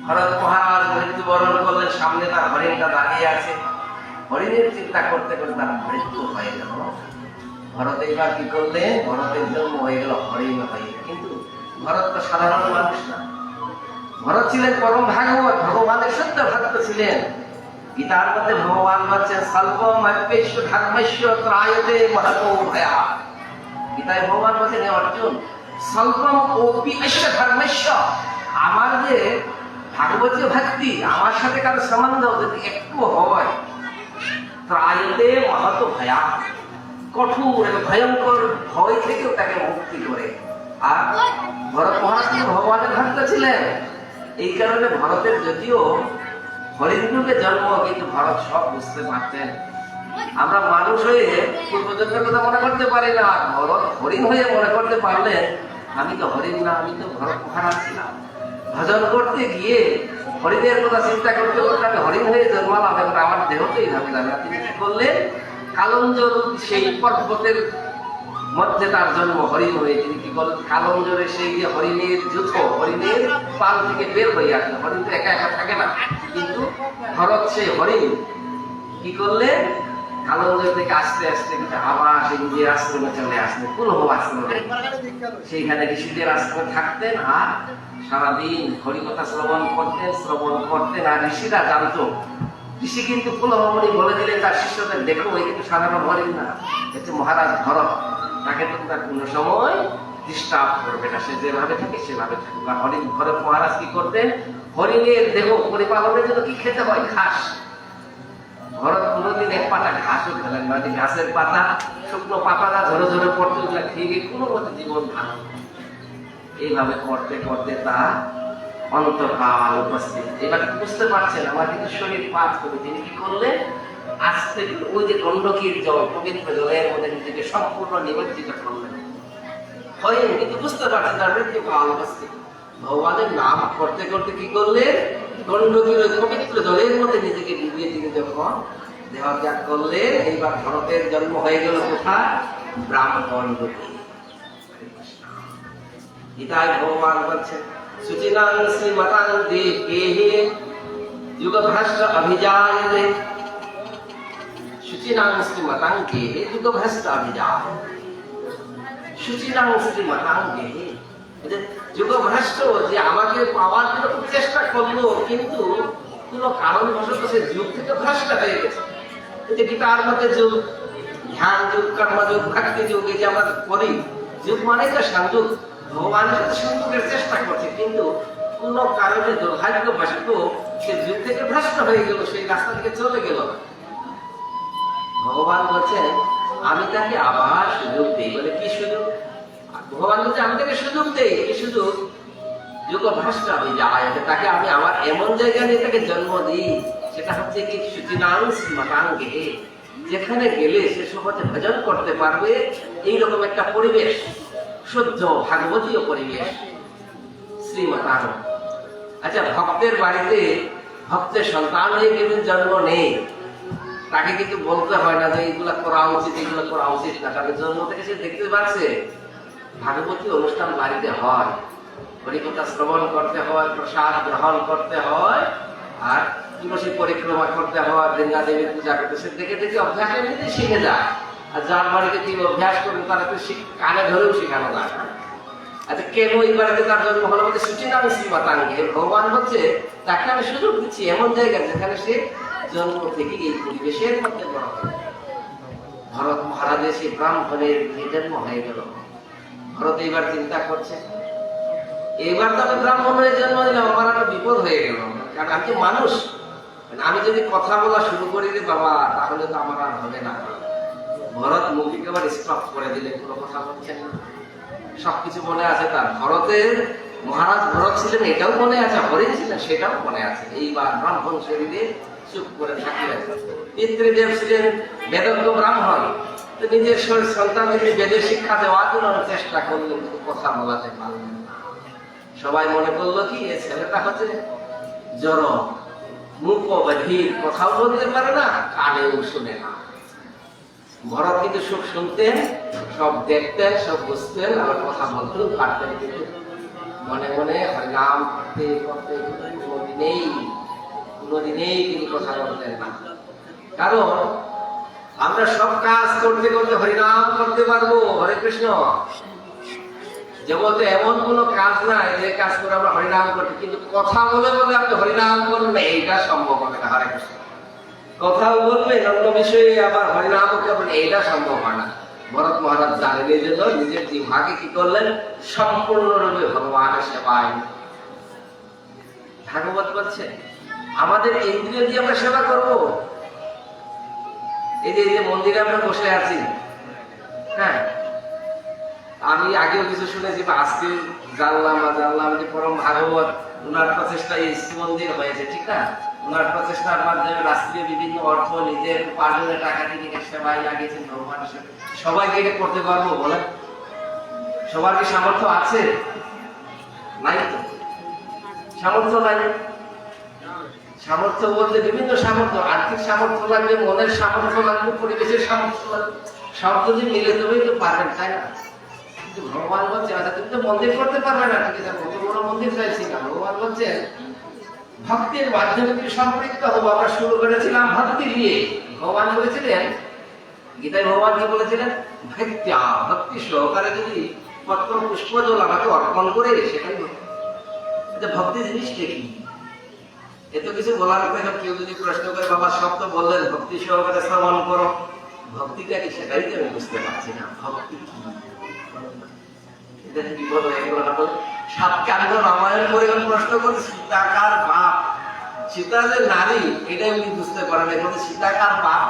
ভরত মহারাজ মৃত্যুবরণ করলেন, সামনে তার হরিণটা দাঁড়িয়ে আছে। হরিণের চিন্তা করতে করতে তার মৃত্যু হয়ে গেল। ভরত এবার কি করলেন? ভরতের জন্ম হয়ে গেল হরিণ হয়ে। কিন্তু ভরত তো সাধারণ মানুষ না। ভরত ছিলেন পরম ভাগবত, ভগবানের সত্য ভক্ত ছিলেন। গীতার মধ্যে ভগবান বলছেন স্বল্পম অল্পেষু ধর্মস্য ত্রায়তে মহতো ভয়া। গীতায় ভগবান বলছেন, হে অর্জুন, স্বল্পম অপি অস্য ধর্মস্য, আমার যে ভাগবতীয় ভক্তি, আমার সাথে কারো সম্বন্ধ যদি একটু হয়, ত্রায়তে মহতো ভয়া, কঠোর এবং ভয়ঙ্কর ভয় থেকেও তাকে মুক্তি করে। আর ভরত মহারাজ ভগবানের ভক্ত ছিলেন। এই কারণে ভরতের যদিও হরিণযুগে জন্ম, কিন্তু ভরত সব বুঝতে পারতেন। আমরা মানুষ হয়ে পূর্বজন্মের কথা মনে করতে পারি না। আর ভরত হরিণ হয়ে মনে করতে পারলেন আমি তো হরিণ না, আমি তো ভরত মহারাজ ছিলাম। ভজন করতে গিয়ে হরিণের কথা চিন্তা করতে করতে আমি হরিণ হয়ে জন্মালাম, এবার আমার দেহ তো এইভাবে যাবে না। তিনি কি করলেন, কালঞ্জল সেই পর্বতের মধ্যে তার জন্ম হরিণ হয়ে। তিনি কি করলেন, কালঞ্জরে সেই যে হরিণের জুথ, হরিণের পাল থেকে বের হয়ে আসলেন। হরিণ তো একা একা থাকে না, কিন্তু ভরত সেই হরিণ কি করলেন, কালঞ্জর থেকে আস্তে আস্তে আবার সেই নিজের আশ্রমে চলে আসলেন, পুনঃ আশ্রমে। সেইখানে ঋষিদের আশ্রমে থাকতেন আর সারাদিন হরিকথা শ্রবণ করতেন। আর ঋষিরা জানতো, ঋষি কিন্তু পুলহমণি বলে দিলেন তার শিষ্যদের, দেখো এই কিন্তু সাধারণ হরিণ না, হচ্ছে মহারাজ ভরত, তাকে তো তার কোনো সময় ডিস্টার্ব করবে না, সে যেভাবে থাকে সেভাবে থাকবে। আর হরিণ ভরত মহারাজ কি করতেন, হরিণের দেহ পরিপালনের জন্য কি খেতে হয়, ঘাস। ভরত কোনোদিন এক পাতা ঘাসও খেলেন না, ঘাসের পাতা, শুকনো পাতা ঝরে ঝরে পড়তে খেয়ে গিয়ে কোনো মতে জীবন ধারণ। এইভাবে করতে করতে তার অন্তকাল উপস্থিত। এবার বুঝতে পারছেন আমার কিন্তু শরীর পাঠ করে। তিনি কি করলেন, আস্তে ওই যে গণ্ডকীর জল, পবিত্র জলের মধ্যে নিজেকে সম্পূর্ণ নিমজ্জিত করলেন। হয়নি কিন্তু বুঝতে পারছেন তার মৃত্যুকাল উপস্থিত। ভগবানের নাম করতে করতে কি করলেন, গণ্ডকীর ওই পবিত্র জলের মধ্যে নিজেকে ডুবিয়ে দিয়ে যখন দেহত্যাগ করলেন, এইবার ভরতের জন্ম হয়ে গেল কোথায়, ব্রাহ্মণ রূপে। গীতায় ভগবান বলছেন, সুচিনাং শ্রীমতাং দেহে যুগভ্রষ্ট অভিজায়তে, সুচিনাং শ্রীমতাং দেহে যুগভ্রষ্ট অভিজায়। সুচিনাং শ্রীমতাং দেহে, যুগভ্রষ্ট, যে আমাকে পাওয়ার জন্য খুব চেষ্টা করলো, কিন্তু কোনো কারণবশত সে যুগ থেকে ভ্রষ্ট হয়ে গেছে। এই যে গীতার মধ্যে যুগ, ধ্যান যুগ, কর্ম যুগ, ভক্তি যুগ, এই যে আমরা করি, যুগ মানে তো সংযোগ, ভগবানের সাথে সংযোগের চেষ্টা করছে, কিন্তু কোন কারণে দুর্ভাগ্যবশত সে যুগ থেকে ভ্রষ্ট হয়ে গেল, সেই রাস্তা থেকে চলে গেল। ভগবান বলছেন আমি তাকে আবার সুযোগ দিই। বলে কি সুযোগ, ভগবান বলছে আমি তাকে সুযোগ দেই। কি সুযোগ, যুগ ভ্রষ্ট হয়ে যায়, তাকে আমি আমার এমন জায়গায় নিয়ে তাকে জন্ম দিই, সেটা হচ্ছে কি সুচিনাং শ্রীমতাঙ্গে, যেখানে গেলে সে সহজে ভজন করতে পারবে এইরকম একটা পরিবেশ, শুদ্ধ ভাগবতীয় পরিবেশ, শ্রীমতাং। আচ্ছা, ভক্তের বাড়িতে ভক্তের সন্তান হয়ে কিন্তু জন্ম নেই, তাকে কিন্তু বলতে হয় না যে এইগুলা করা উচিত, এইগুলো করা উচিত না, কারণ জন্ম থেকে সে দেখতে পাচ্ছে ভাগবতী অনুষ্ঠান বাড়িতে হয়, হরিকথা শ্রবণ করতে হয়, প্রসাদ গ্রহণ করতে হয়, আর তুলসী পরিক্রমা করতে হয়, বৃন্দা দেবীর পূজা করতে, সে দেখে দেখে অভ্যাস এমনিতেই শিখে যায়। আর যার বাড়িতে তিনি অভ্যাস করবেন তারা তো কানে ধরেও শেখানো যায় না। আচ্ছা, কেন এই বাড়িতে তার জন্ম হলো, বলতে সুচিনাং শ্রীমতাঙ্গে, ভগবান হচ্ছে তাকে আমি সুযোগ দিচ্ছি এমন জায়গায় যেখানে সে জন্ম থেকে এই পরিবেশের মধ্যে বড় হবে। ভরত মহারাজের সেই ব্রাহ্মণের জন্ম হয়ে গেল। ভরত এইবার চিন্তা করছে, এবার তো আমি ব্রাহ্মণ হয়ে জন্ম দিলাম, আমার একটা বিপদ হয়ে গেল, কারণ আমি মানুষ, আমি যদি কথা বলা শুরু করি রে বাবা, তাহলে তো আমার আর হবে না। ভরত মুখকে আবার স্টপ করে দিলে, কোনো কথা বলছেন না, সবকিছু মনে আছে তার। ভরতের মহারাজ ভরত ছিলেন এটাও মনে আছে, হরিণ ছিলেন সেটাও মনে আছে। এইবার ব্রাহ্মণ শরীরে চুপ করে থাকিলেন। পিতৃদেব ছিলেন বেদজ্ঞ ব্রাহ্মণ, নিজের সন্তানকে বেদের শিক্ষা দেওয়ার জন্য চেষ্টা করলেন, কিন্তু কথা বলাতে পারলেন না। সবাই মনে করলো কি এই ছেলেটা হচ্ছে জড়, মুখ বধির, কথাও বলতে পারে না, কানেও শুনে না। ভরত কিন্তু সব শুনতেন, সব দেখতেন, সব বুঝতেন, আবার কথা বলতেও পারতেন, কিন্তু মনে মনে হরিনাম করতে করতে কোনোদিনেই তিনি কথা বলতেন না। কারণ আমরা সব কাজ করতে করতে হরিনাম করতে পারবো, হরে কৃষ্ণ, জগতে এমন কোন কাজ নাই যে কাজ করে আমরা হরিনাম করতে, কিন্তু কথা বলে বলে আপনি হরিনাম করবেন এইটা সম্ভব হবে না। হরে কৃষ্ণ, কথাও বলবেন অন্য বিষয়ে আবার হরিনাম করবেন, এইটা সম্ভব হয় না। ভরত মহারাজ জানেন, এই জন্য নিজের জিহ্বাকে কি করলেন, সম্পূর্ণরূপে ভগবানের সেবায়। ভাগবত বলছে আমাদের ইন্দ্রিয় দিয়ে আমরা সেবা করব। এই যে মন্দিরে আমরা বসে আছি, হ্যাঁ, আমি আগেও কিছু শুনেছি, আজকে জানলাম যে পরম ভাগবত ওনার প্রচেষ্টা এই মন্দির হয়েছে, ঠিক না? ওনার প্রচেষ্টার মাধ্যমে রাষ্ট্রীয় বিভিন্ন অর্থ নিজের উপার্জনের টাকা থেকে সেবাই লাগিয়েছেন ভগবানের সাথে। সবাইকে এটা করতে পারবো বলে? সবার কি সামর্থ্য আছে? নাই তো। সামর্থ্য নাই। সামর্থ্য বলতে বিভিন্ন সামর্থ্য, আর্থিক সামর্থ্য লাগবে, মনের সামর্থ্য লাগবে, পরিবেশের সামর্থ্য লাগবে। সব যদি মিলে তবেই তো পারবেন, তাই না? কিন্তু ভগবান বলছে আচ্ছা তুমি তো মন্দির করতে পারবে না, ঠিক আছে, কত বড় মন্দির চাইছি না। ভগবান বলছে ভক্তির মাধ্যমে তুমি সম্পৃক্ত হবো। আমরা শুরু করেছিলাম ভক্তি দিয়ে। ভগবান বলেছিলেন গীতায়, ভগবান কি বলেছিলেন? ভক্ত্যা, ভক্তি সহকারে যদি পত্র পুষ্প জল আমাকে অর্পণ করে, সেটাই ভক্তি জিনিসটা কি? এত কিছু বলার পরে কেউ যদি প্রশ্ন করে বাবা সব তো বললেন ভক্তি সহকারে শ্রবণ করো, ভক্তিটা কি সেটাই তো আমি বুঝতে পারছি না। ভক্তি কি? এটা কি বলো? এগুলো সাতকাণ্ড রামায়ণ করে প্রশ্ন করে সীতাকার বাপ, সীতা যে নারী এটাই উনি বুঝতে পারেন। এখন সীতাকার বাপ,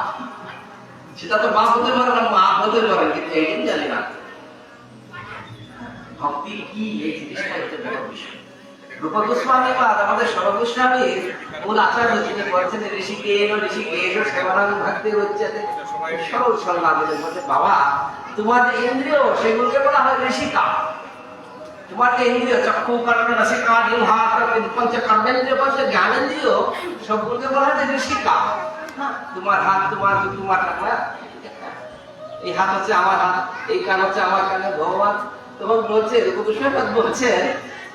সীতা তো বাপ হতে পারে না, মা হতে পারে, কিন্তু এইটাই জানি না ভক্তি কি। এই জিনিসটা হচ্ছে বড় বিষয়। রূপ গোস্বামী বা আমাদের সর্বগোস্বামী মূল আচার্য তিনি বলছেন ঋষিকেশ সেবানাং ভক্তি হচ্ছে সরল সরল আবেদন বলছে বাবা তোমার যে ইন্দ্রিয় সেগুলোকে বলা হয় ঋষিকা। তোমার যে ইন্দ্রিয় চক্ষু কর্ণ নাসিকা জিহ্বা পঞ্চ কর্মেন্দ্রিয় পঞ্চ জ্ঞানেন্দ্রিয় সবগুলোকে বলা হয় ঋষিকা। তোমার হাত, তোমার এই হাত হচ্ছে আমার হাত, এই কান হচ্ছে আমার কানে। ভগবান তখন বলছে বলছে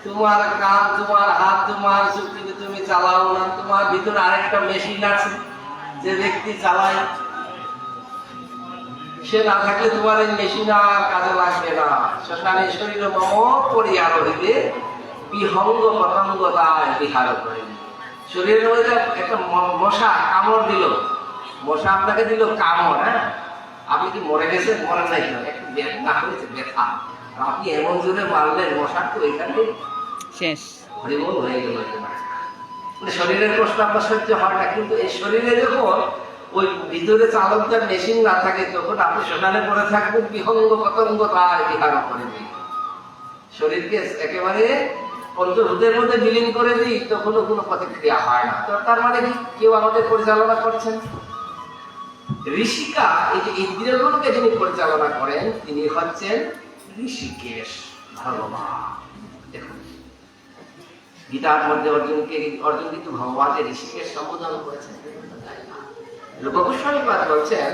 তোমার কান, তোমার হাত, তোমার চোখ কিন্তু তুমি চালাও না। তোমার ভিতরে আরেকটা মেশিন আছে, যে ব্যক্তি চালায় সে না থাকলে তোমার এই মেশিন আর কাজে লাগবে না। শ্মশানে শরীর মম পরিহার হইবে, বিহঙ্গ পতঙ্গতায় বিহার করিবে। শরীরের মধ্যে একটা মশা কামড় দিল, মশা আপনাকে দিল কামড়, হ্যাঁ, আপনি কি মরে গেছেন? মরে নাই, একটু ব্যথা হয়েছে, ব্যথা। আপনি এমন জোরে মারলেন মশার তো এখানে শেষ, হরিবল হয়ে গেল। শরীরের কষ্ট আপনার সহ্য হয় না, কিন্তু এই শরীরে যখন ওই ভিতরে চালকদার মেশিন না থাকে তখন আপনি শ্মশানে পড়ে থাকবেন, বিহঙ্গ পতঙ্গ তাই বিহার করে দিই। শরীরকে একেবারে পঞ্চভূতের মধ্যে বিলীন করে দিই, তখনও কোনো প্রতিক্রিয়া হয় না। তো তার মানে কি কেউ আমাদের পরিচালনা করছেন? ঋষিকা, এই যে ইন্দ্রিয়গুলোকে যিনি পরিচালনা করেন তিনি হচ্ছেন ঋষিকেশ ভগবান। দেখুন গীতার মধ্যে অর্জুন কিন্তু ভগবানকে ঋষিকেশ সম্বোধন করেছেন। রূপ গোস্বামী পাদ বলছেন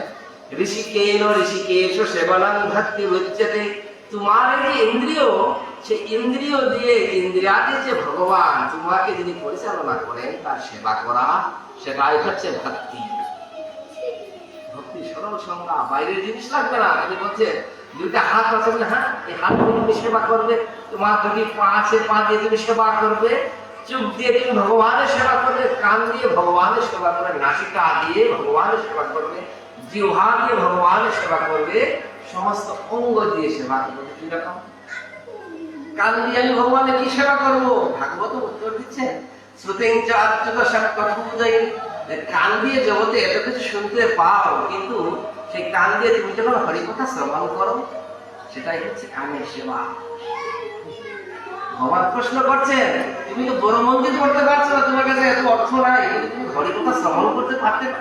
ঋষিকেশ সেবনাং ভক্তি উচ্যতে। তোমার এই ইন্দ্রিয়, সেই ইন্দ্রিয় দিয়ে ইন্দ্রিয়াদি যে ভগবান তোমাকে যিনি পরিচালনা করেন তার সেবা করা, সেটাই হচ্ছে ভক্তি। ভক্তি সরল সংজ্ঞা, বাইরের জিনিস লাগবে না। তিনি বলছে দুইটা হাত আছে, হ্যাঁ, এই হাত দিয়ে তুমি সেবা করবে। তোমার দুটি পা আছে, পা দিয়ে তুমি সেবা করবে। চোখ দিয়ে তুমি ভগবানের সেবা করবে, কান দিয়ে ভগবানের সেবা করবে, নাসিকা দিয়ে ভগবানের সেবা করবে, জিহ্বা দিয়ে ভগবানের সেবা করবে, সমস্ত অঙ্গ দিয়ে সেবা করবে। কিরকম? কান দিয়ে আমি ভগবানের কি সেবা করবো? ভাগবত উত্তর দিচ্ছেন শ্রুতিং চ অচ্যুত সৎকর্মোদয়। কান দিয়ে জগতে এত কিছু শুনতে পাও, কিন্তু সেই কান দিয়ে তুমি যখন হরিকথা শ্রবণ করো, সেটাই হচ্ছে কানের সেবা। ভগবান প্রশ্ন করছেন তুমি তো বড় মন্দির করতে পারছো না, তোমার কাছে এত অর্থ নাই, কিন্তু তুমি হরিকথা শ্রবণ করতে পারতে না,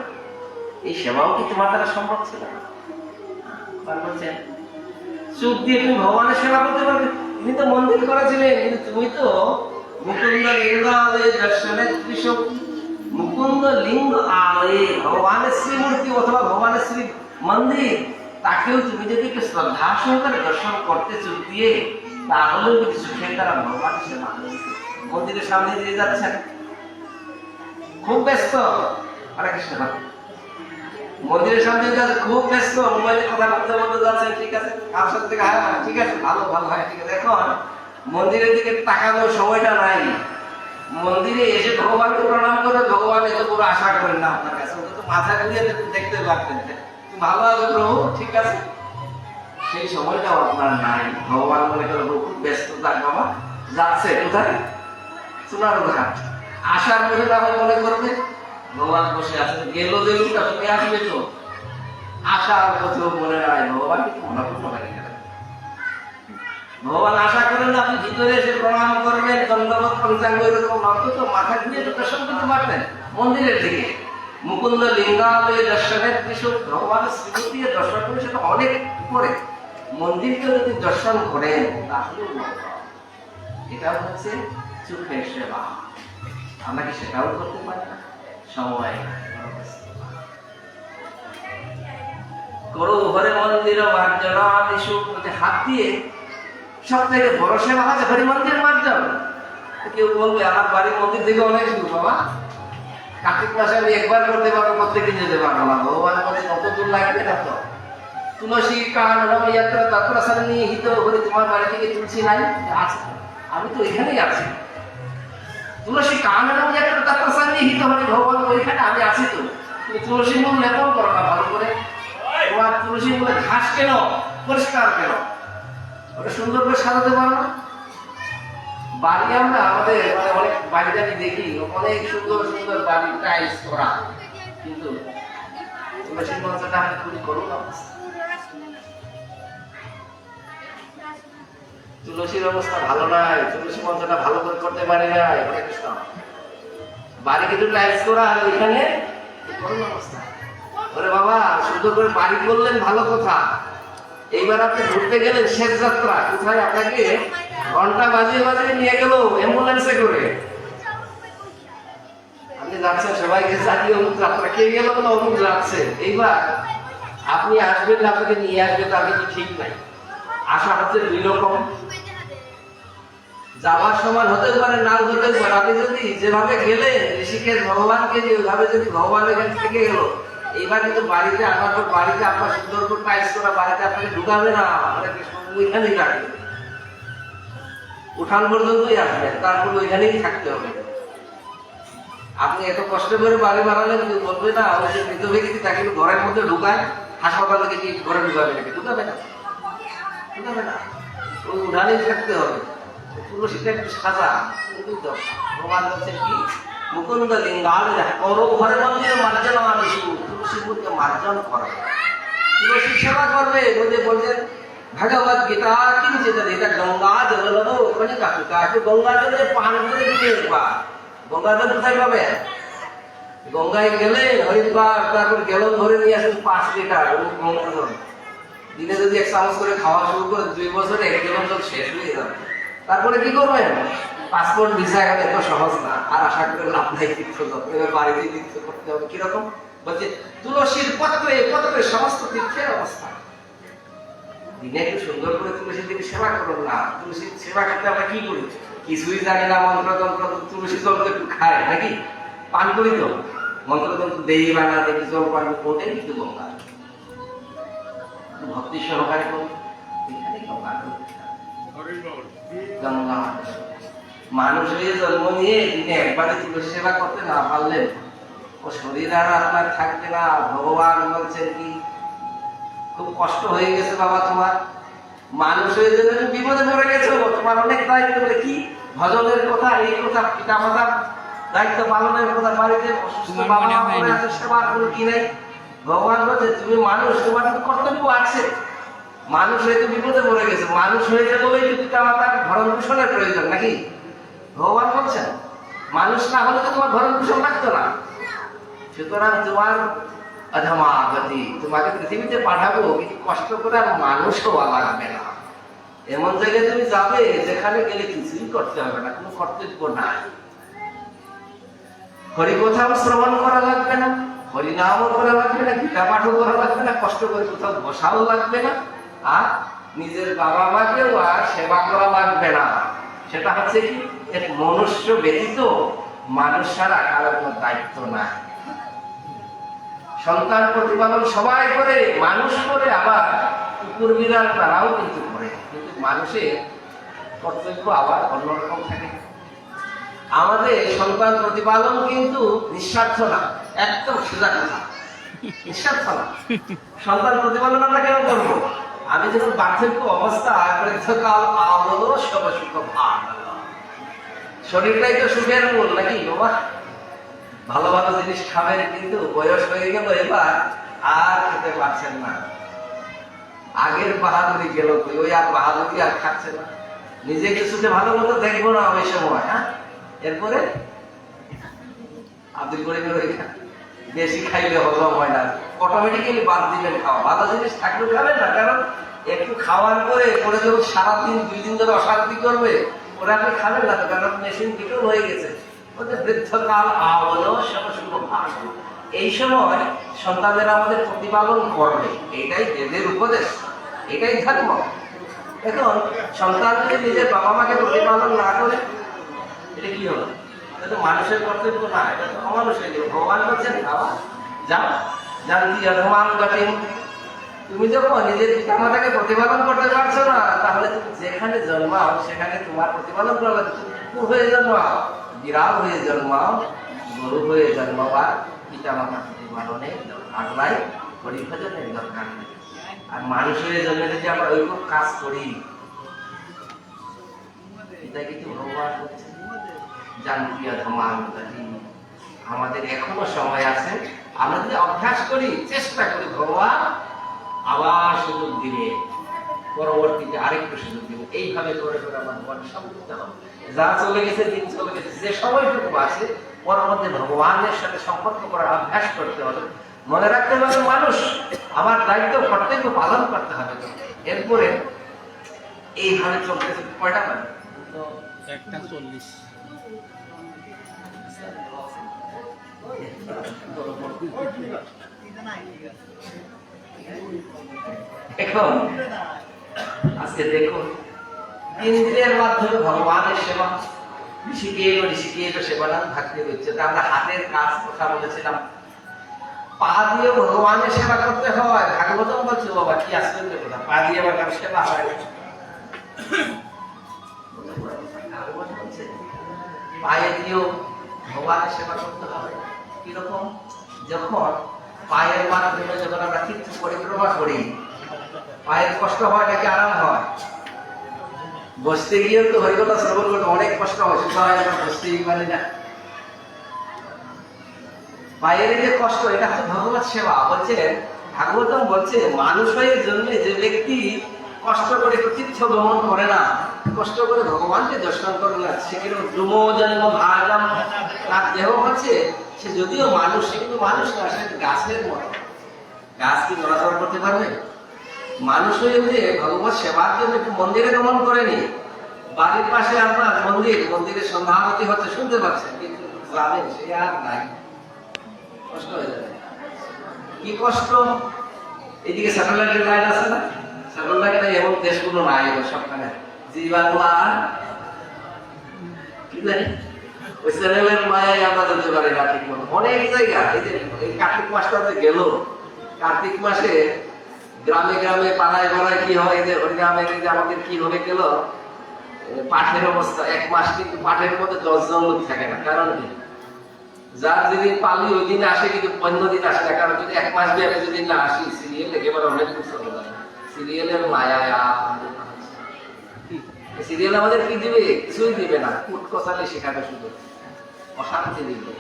এই সেবাও কি তোমার দ্বারা সম্ভব ছিল না? বলছেন চোখ দিয়ে তুমি ভগবানের সেবা করতে পারবে। তিনি তো মন্দির করেছিলেন, কিন্তু তুমি তো মুকুন্দ লিঙ্গ আলয়ে দর্শনের ত্রিশক, মুকুন্দ লিঙ্গ আলয়ে ভগবানের শ্রীমূর্তি অথবা ভগবানের শ্রী মন্দির, তাকেও তুমি যদি একটু শ্রদ্ধা সহকারে দর্শন করতে চোখ দিয়ে, তাহলেও কিন্তু সুখের দ্বারা ভগবানের সেবা। মন্দিরের সামনে দিয়ে যাচ্ছেন, খুব ব্যস্ত, হরে কৃষ্ণ, মন্দিরের সামনে খুব ব্যস্ত, মোবাইলে কথা বলতে যাচ্ছেন, ঠিক আছে, কার সাথে থেকে হ্যাঁ ঠিক আছে, ভালো ভালো হয়, ঠিক আছে। এখন মন্দিরের দিকে তাকানোর সময়টা নাই। মন্দিরে এসে ভগবানকে প্রণাম করে ভগবান এত পুরো আশা করেন না আপনার কাছে, তো মাথা ঘুরিয়ে দেখতে পারতেন, ভালো আছে প্রভু, ঠিক আছে, সেই সময়টাও আপনার নাই। ভগবান মনে করে খুব ব্যস্ত, তার বাবা যাচ্ছে কোথায়? সোনার ঘাট। আসার পরে তাহলে মনে করবে ভগবান বসে আছে, গেল যে লোকটা তুমি আসবে তো, আসার কোথাও মনে নাই, ভগবান কিন্তু মনে করে গেলেন। ভগবান আশা করেন না আপনি ভিতরে এসে প্রণাম করবেন, দণ্ডবত পঞ্চাঙ্গ এরকম নত তো মাথা ঘুরিয়ে তো দর্শন করতে পারতেন মন্দিরের দিকে। মুকুন্দ লিঙ্গালয়ে দর্শনের ত্রিশূল, ভগবানের শ্রীমূর্তি দর্শন করে সেটা অনেক উপরে। মন্দিরকে যদি দর্শন করেন তাহলে এটা হচ্ছে চোখের সেবা। আমরা কি সেটাও করতে পারি না? সময় করো হরে মন্দির মার্জনা দিশু, হাত দিয়ে সব থেকে বড় সেবা আছে হরি মন্দির মার্জন। কেউ বলবে আমার বাড়ির মন্দির থেকে অনেক দূর বাবা, কার্তিক মাসে আমি একবার করতে পারবো, প্রত্যেকদিন যেতে পারবো না। ভগবান বলে কত দূর লাগবে না তো। তুলসী কানন যাত্রা তত্র সন্নিহিত হরি, তোমার বাড়ি থেকে তুলসী নাই? আছে, আমি তো এখানেই আছি। তুলসী কানন যাত্রা তত্র সন্নিহিত হরি, ভগবান ওইখানে আমি আছি। তো তুমি তুলসী মূল লেপন করো না ভালো করে। তোমার তুলসী মূলে ঘাস কেন, পরিষ্কার কেন, ওটা সুন্দর করে সাজাতে পারো না? বাড়ি আমরা আমাদের মানে অনেক বাড়িতে আমি দেখি অনেক সুন্দর সুন্দর বাড়ি টাইলস করা, কিন্তু তুলসী মঞ্চটা আমি খুবই করুন অবস্থা। তুলসীর অবস্থা ভালো নয়, তুলসী মঞ্চটা ভালো করে করতে পারি না। বাড়ি কিন্তু টাইলস করা আর ওইখানে করুন অবস্থা। ওরে বাবা, সুন্দর করে বাড়ি করলেন ভালো কথা, এইবার আপনি ঘুরতে গেলেন শেষ যাত্রা, কোথায় আপনাকে ঘন্টা বাজিয়ে বাজিয়ে নিয়ে গেল অ্যাম্বুলেন্সে করে। আপনি যাচ্ছেন সবাইকে জাতীয় অমুক যাত্রা, কে গেল না অমুক যাচ্ছে। এইবার আপনি আসবেন, আপনাকে নিয়ে আসবে, তার কিন্তু ঠিক নাই। আশা হচ্ছে দুই রকম, যাওয়ার সময় হতে পারে, নাও হতে পারে। আপনি যদি যেভাবে গেলেন ঋষিকেশ ভগবানকে যে ওইভাবে যদি ভগবান এখান থেকে গেল, এইবার কিন্তু বাড়িতে আনার পর বাড়িতে আপনার সুন্দর করে টাইলস করা বাড়িতে আপনাকে ঢুকাবে না, ওইখানেই রাখবে, উঠান পর্যন্তই আসবেন, তারপর ওইখানেই থাকতে হবে। আপনি এত কষ্ট করে বাড়ি বানালেন, কেউ বলবে না ওই যে মৃত ব্যক্তি তাকে ঘরের মধ্যে ঢুকায়, হাসপাতালে কি ঘরে ঢুকাবে নাকি? ঢুকাবে না, ঢুকাবে না, ওই উঠানেই থাকতে হবে। তুলসীটা একটু সাজা, ভগবান হচ্ছে কি মুকুন্দ লিঙ্গাল করো ঘরে মন্দির মার্জন আনিসু, তুলসীপুরকে মার্জন করো, তুলসী সেবা করবে। বলতে বলছেন ভগবত গীতা কিঞ্চিত এটা গঙ্গা জল ওখানে কাকুকা, গঙ্গা জলে পান করে দিবে। একবার গঙ্গা জল কোথায় পাবে? গঙ্গায় গেলে হরিদ্বার, তারপর গেলন ধরে নিয়ে আসেন 5 লিটার গঙ্গা জল। দিনে যদি 1 চামচ করে খাওয়া শুরু করে 2 বছরে 1 গেলন জল শেষ হয়ে যাবে। তারপরে কি করবেন? পাসপোর্ট ভিসা এখন এত সহজ না, আর আশা করে লাভ নাই। তীর্থ বাড়িতে তীর্থ করতে হবে। কিরকম বলছে? তুলসীর পত্রে পত্রে সমস্ত তীর্থের অবস্থা। দিনে একটু সুন্দর করে তুলসীর দিকে সেবা করুন না। তুলসীর সেবা করতে আমরা কি করি? কিছুই জানি না, মন্ত্রতন্ত্র। তুলসী জল তো একটু খায় নাকি, পান করি তো, মন্ত্রতন্ত্র দেই বা না দেখি জল পান ওটাই কিন্তু গঙ্গা। ভক্তি সহকারে করুন, এখানে গঙ্গা গঙ্গা। মানুষ হয়ে জন্ম নিয়ে দিনে একবারে তুলসী সেবা করতে না পারলেন, ও শরীর আর আপনার থাকবে না। ভগবান বলছেন কি, খুব কষ্ট হয়ে গেছে বাবা তোমার, মানুষ হয়ে যেন বিপদে পড়ে গেছো, তোমার অনেক দায়িত্ব। বলে কি ভজনের কথা, এই কথা, পিতা মাতার দায়িত্ব পালনের কথা, বাড়িতে অসুস্থ বাবা মা আছে, সেবার কোনো কি নেই। ভগবান বলছে তুমি মানুষ, তোমার তো কর্তব্য আছে। মানুষ হয়ে তো বিপদে পড়ে গেছে, মানুষ হয়েছে বলেই তো পিতা মাতার ভরণ পোষণের প্রয়োজন নাকি? ভগবান বলছেন মানুষ না হলে তো তোমার ভরণ পোষণ লাগতো না। সুতরাং তোমার অধমাগতি, তোমাকে পৃথিবীতে পাঠাবো, কিন্তু কষ্ট করে আর মানুষ হওয়া লাগবে না। এমন জায়গায় তুমি যাবে যেখানে গেলে কিছুই করতে হবে না, কোনো কর্তব্য নাই। হরিকথাও শ্রবণ করা লাগবে না, হরিনামও করা লাগবে না, গীতা পাঠও করা লাগবে না, কষ্ট করে কোথাও বসাও লাগবে না, আর নিজের বাবা মাকেও আর সেবা করা লাগবে না। সেটা হচ্ছে কি, এক মনুষ্য ব্যতীত মানুষ ছাড়া কারোর কোনো দায়িত্ব নাই। সন্তান প্রতিপালন সবাই করে, মানুষ করে, আবার কুকুর বিড়াল তারাও কিন্তু করে, কিন্তু মানুষের কর্তব্য আবার অন্যরকম থাকে। আমাদের সন্তান প্রতিপালন কিন্তু নিঃস্বার্থ না, একদম সোজা কথা, নিঃস্বার্থ না। সন্তান প্রতিপালন আমরা কেন করবো? আমি যখন বার্ধক্য অবস্থা বৃদ্ধকাল আমলো সব সুখ ভাগ, শরীরটাই তো সুখের মূল নাকি বাবা? ভালো ভালো জিনিস খাবেন, কিন্তু বয়স হয়ে গেল, এবার আর খেতে পারছেন না। আগের বাহাদুরি গেল, ওই আর বাহাদুরি আর খাচ্ছে না। নিজে কিছুতে ভালো মতো দেখবো না ওই সময়, হ্যাঁ, এরপরে আব্দুল করিমের বেশি খাইলে হজম হয় না, অটোমেটিক্যালি বাদ দিবেন খাওয়া। ভালো জিনিস থাকলেও খাবেন না, কারণ একটু খাওয়ার পরে যখন সারাদিন 2 দিন ধরে অশান্তি করবে, ওরা আপনি খাবেন না তো, কারণ মেশিন বিটল হয়ে গেছে। ওদের বৃদ্ধকাল আবলো শুভ ভাগ। এই সময় সন্তানেরা আমাদের প্রতিপালন করবে, এটাই বেদের উপদেশ, এটাই ধর্ম। এখন সন্তান যদি নিজের বাবা মাকে প্রতিপালন না করে, এটা কি হলো? এটা তো মানুষের কর্তব্য না, এটা তো অমানুষের। ভগবান বলছেন বাবা যাও জানতি অধমান গতিম। তুমি যখন নিজের পিতামাতাকে প্রতিপালন করতে পারছো না, তাহলে তুমি যেখানে জন্মাও সেখানে তোমার প্রতিপালন করা লাগবে। কুকুর হয়ে জন্মাও, বিড়াল হয়ে জন্মাও, গরু হয়ে জন্মাবার পিতামাতা প্রতিপালনের দরকার নাই, হরিভজনের দরকার নেই। আর মানুষ হয়ে জন্মে যদি আমরা ওইরকম কাজ করি, এটা কিন্তু ভগবান বলছেন জানতি অধমান গতিম। আমাদের এখনো সময় আছে, আমরা যদি অভ্যাস করি, চেষ্টা করি, ভগবান আবার সুযোগ দিবে, পরবর্তীতে আরেকটু সুযোগ দিবে। এইভাবে করে করে আমার ভগবান সম্পূর্ণ হবে। যা চলে গেছে, দিন চলে গেছে, যে সময়টুকু আছে ওর মধ্যে ভগবানের সাথে সম্পর্ক করার অভ্যাস করতে হবে। মনে রাখতে হবে মানুষ আমার দায়িত্ব কর্তব্য পালন করতে হবে। এরপরে এইভাবে চলতেছে। কয়টা বাজে? 1:40। এখন আজকে দেখুন, ইন্দ্রিয়ের মাধ্যমে ভগবানের সেবা, ঋষিকের সেবাদান থাকতে হচ্ছে। আমরা হাতের কাজ কথা বলেছিলাম, পা দিয়ে ভগবানের সেবা করতে হয়। ভাগবতম বলছে বাবা কি আশ্চর্য কথা, পা দিয়ে আবার কারো সেবা হয়। ভাগবত বলছে পায়ে দিয়েও ভগবানের সেবা করতে হবে। কিরকম? যখন পায়ের মাধ্যমে যখন আমরা তীর্থ পরিক্রমা করি, পায়ের কষ্ট হয় নাকি আরাম হয়? বসতে গিয়ে তো হরিকথা শ্রবণ করতে অনেক কষ্ট হয়, সুতরাং বসতেই পারি না। পায়ের যে কষ্ট, এটা হচ্ছে ভগবত সেবা। বলছে ভাগবতম বলছে মানুষ হয়ে জন্মে যে ব্যক্তি কষ্ট করে তীর্থ ভ্রমণ করে না, কষ্ট করে ভগবানকে দর্শন করে না, সে কিন্তু দ্রুম জন্ম ভাজম। তার দেহ হচ্ছে, সে যদিও মানুষ, সে কিন্তু মানুষ না, সে গাছের মতো। গাছ কি নড়াচড়া করতে পারবে? মানুষ হয়ে যে ভগবত সেবার জন্য একটু মন্দিরে গমন করেনি, বাড়ির পাশে আপনার মন্দির, মন্দিরের সন্ধ্যা আরতি হচ্ছে শুনতে পাচ্ছেন, কিন্তু যাবেন সে আর নাই, কষ্ট হয়ে যাবে। কি কষ্ট? এদিকে স্যাটেলাইটের লাইন আছে না, স্যাটেলাইট এমন দেশগুলো নাই সবখানে, জি বাংলা কি জানি ওই চ্যানেলের মায়ায় আমরা যেতে পারি না ঠিক মতো। অনেক জায়গা এই যে কার্তিক মাসটাতে গেল, কার্তিক মাসে গ্রামে গ্রামে পাড়ায় পাড়ায় কি হয়, যে হরিগ্রামে যে আমাদের কি হয়ে গেল, পাঠের অবস্থা। এক মাস কিন্তু পাঠের মধ্যে 10 জন লোক থাকে না। কারণ কি? যার যেদিন পালি ওই দিন আসে, কিন্তু অন্য দিন আসে না। কারণ যদি এক মাস ব্যাপী যদি না আসি, সিরিয়াল একেবারে অনেক কিছু চলে যায়। সিরিয়ালের মায়ায় সিরিয়াল আমাদের কি দিবে? কিছুই দিবে না, কুট কচালে শেখাবে, শুধু অশান্তি দিবে।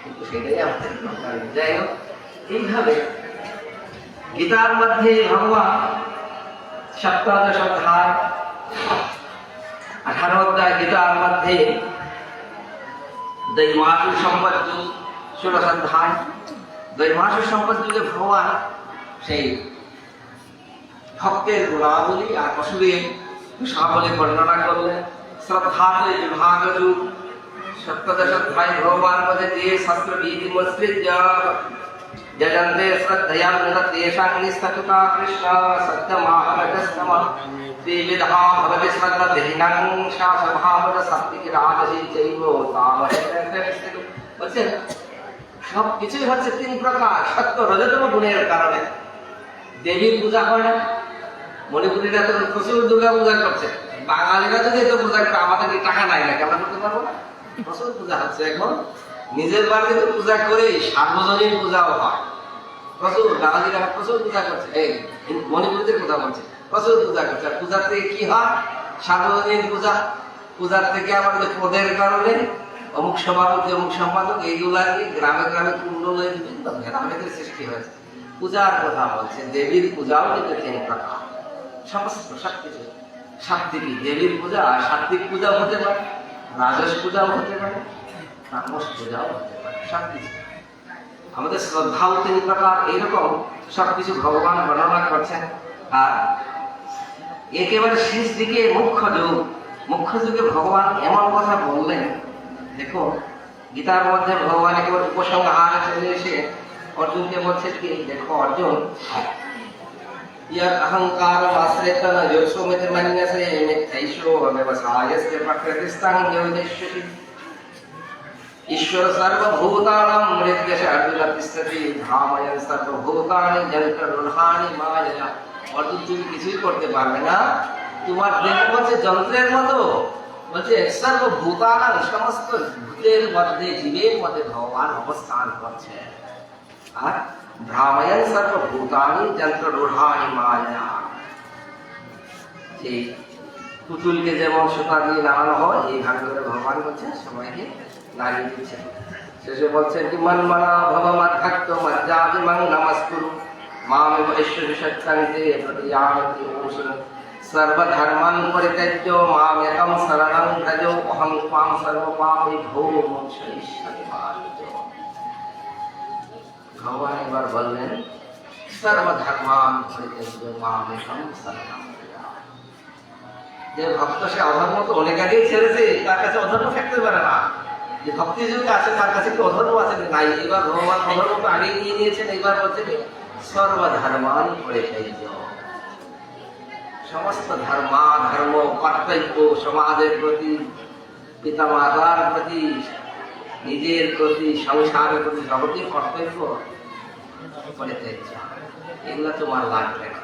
কিন্তু সেটাই আমাদের দরকার। যাই হোক, এইভাবে গীতার মধ্যে ভগবান সপ্তাদশ অধ্যায় 18 অধ্যায় গীতার মধ্যে দৈবাসুর সম্পদ যুগ 16 অধ্যায়, দৈবাসুর সম্পদ যুগে ভগবান সেই ভক্তের গুণাবলী আর অসুরের বিষয়াবলী বর্ণনা করলেন। শ্রদ্ধাতে বিভাগ যুগ 17 অধ্যায় ভগবান মধ্যে দিয়ে শাস্ত্র বিধি মস্ত্রিত जजन्ते श्रद्धया तेषां निस्तुका कृष्ण सत्यमाहरजस्तम त्रिविधा भवति श्रद्धाभिहिनं शासभावद सात्विकी राजसी चैव तामसेन। বলছেন সব কিছুই হচ্ছে তিন প্রকার, সত্য রজতম গুণের কারণে। দেবীর পূজা হয় না, মণিপুরীরা তো প্রচুর দুর্গা পূজা করছে, বাঙালিরা যদি এত পূজা করে, আমাদের কি টাকা নাই নাকি আমরা করতে পারবো না? প্রচুর পূজা হচ্ছে এখন। নিজের বাড়িতে পূজা করে সার্বজনীন পূজাও হয় প্রচুর। বাঙালিরা প্রচুর পূজা করছে, এই মণিপুরীদের পূজা করছে, প্রচুর পূজা করছে। আর পূজার থেকে কি হয়? সার্বজনীন পূজা। পূজার থেকে আমাদের পদের কারণে অমুক সভাপতি, অমুক সম্পাদক, এইগুলা নিয়ে গ্রামে গ্রামে কুণ্ডলের বিভিন্ন ভেদাভেদের সৃষ্টি হয়েছে। পূজার কথা বলছে, দেবীর পূজাও কিন্তু তিন প্রকার, সমস্ত সবকিছু সাত্বিকী। দেবীর পূজা সাত্বিক পূজাও হতে পারে, রাজস পূজাও হতে পারে, তামস পূজাও হতে পারে, সবকিছু। আমাদের শ্রদ্ধাও তিন প্রকার, এইরকম সবকিছু ভগবান বর্ণনা করছেন। আর একেবারে শেষ দিকে মুখ্য যুগে ভগবান এমন কথা বললেন দেখো গীতার মধ্যে ভগবান একেবারে উপসংহার চলে এসে অর্জুনকে বলছে কি, দেখো অর্জুন, ইয়ার অহংকার আশ্রিত ন যোৎসো মিতে মন্যসে মিথ্যৈষো ব্যবসায়স্য প্রকৃতিস্থং নিউদিশ্যতি ঈশ্বর সর্বভূতানাং হৃদয়সে অর্জুন তিষ্ঠতি ধাময়ন সর্বভূতানি যন্ত্ররূঢ়ানি মায়া। অর্জুন তুমি কিছুই করতে পারবে না, তোমার দেহ হচ্ছে যন্ত্রের মতো। বলছে সর্বভূতানাং সমস্ত ভূতের মধ্যে জীবের মধ্যে ভগবান অবস্থান করছে। আর ভ্রাময়ন সর্বভূতানি যন্ত্ররূঢ়ানি মায়া। সেই পুতুলকে যেমন সুতা দিয়ে নাড়ানো হয়, এইভাবে করে ভগবান বলছে সবাইকে নাড়িয়ে দিচ্ছে। শেষে বলছে কি মন্মনা ভবমদ্ভক্ত মজ্জাতিমং নমস্কুরু মামেব ঈশ্বরী সত্যন্তে প্রতিযামতি ওষুম সর্বধর্মাन् পরিত্যজ্য মামেকং শরণং ভজ অহং ত্বাং সর্বপাপেভ্যো মোক্ষয়িষ্যামি মা শুচঃ। ভগবান এবার বললেন সর্বধর্মাन् পরিত্যজ্য মামেকং শরণং ভজ। যে ভক্ত সে অধর্ম তো অনেক আগেই ছেড়েছে, তার কাছে অধর্ম থাকতে পারে না। যে ভক্তি যদি আছে তার কাছে কি অধর্ম আছে নাই? এবার ভগবান অধর্ম তো আগেই নিয়ে নিয়েছেন, এবার বলছে কি সর্বধর্মাन् পরিত্যজ্য। সমস্ত ধর্ম কর্তব্য, সমাজের প্রতি, পিতা মাতার প্রতি, নিজের প্রতি, সংসারের প্রতি জগতের কর্তব্য পরিত্যজ্য, এগুলো তোমার লাগবে না।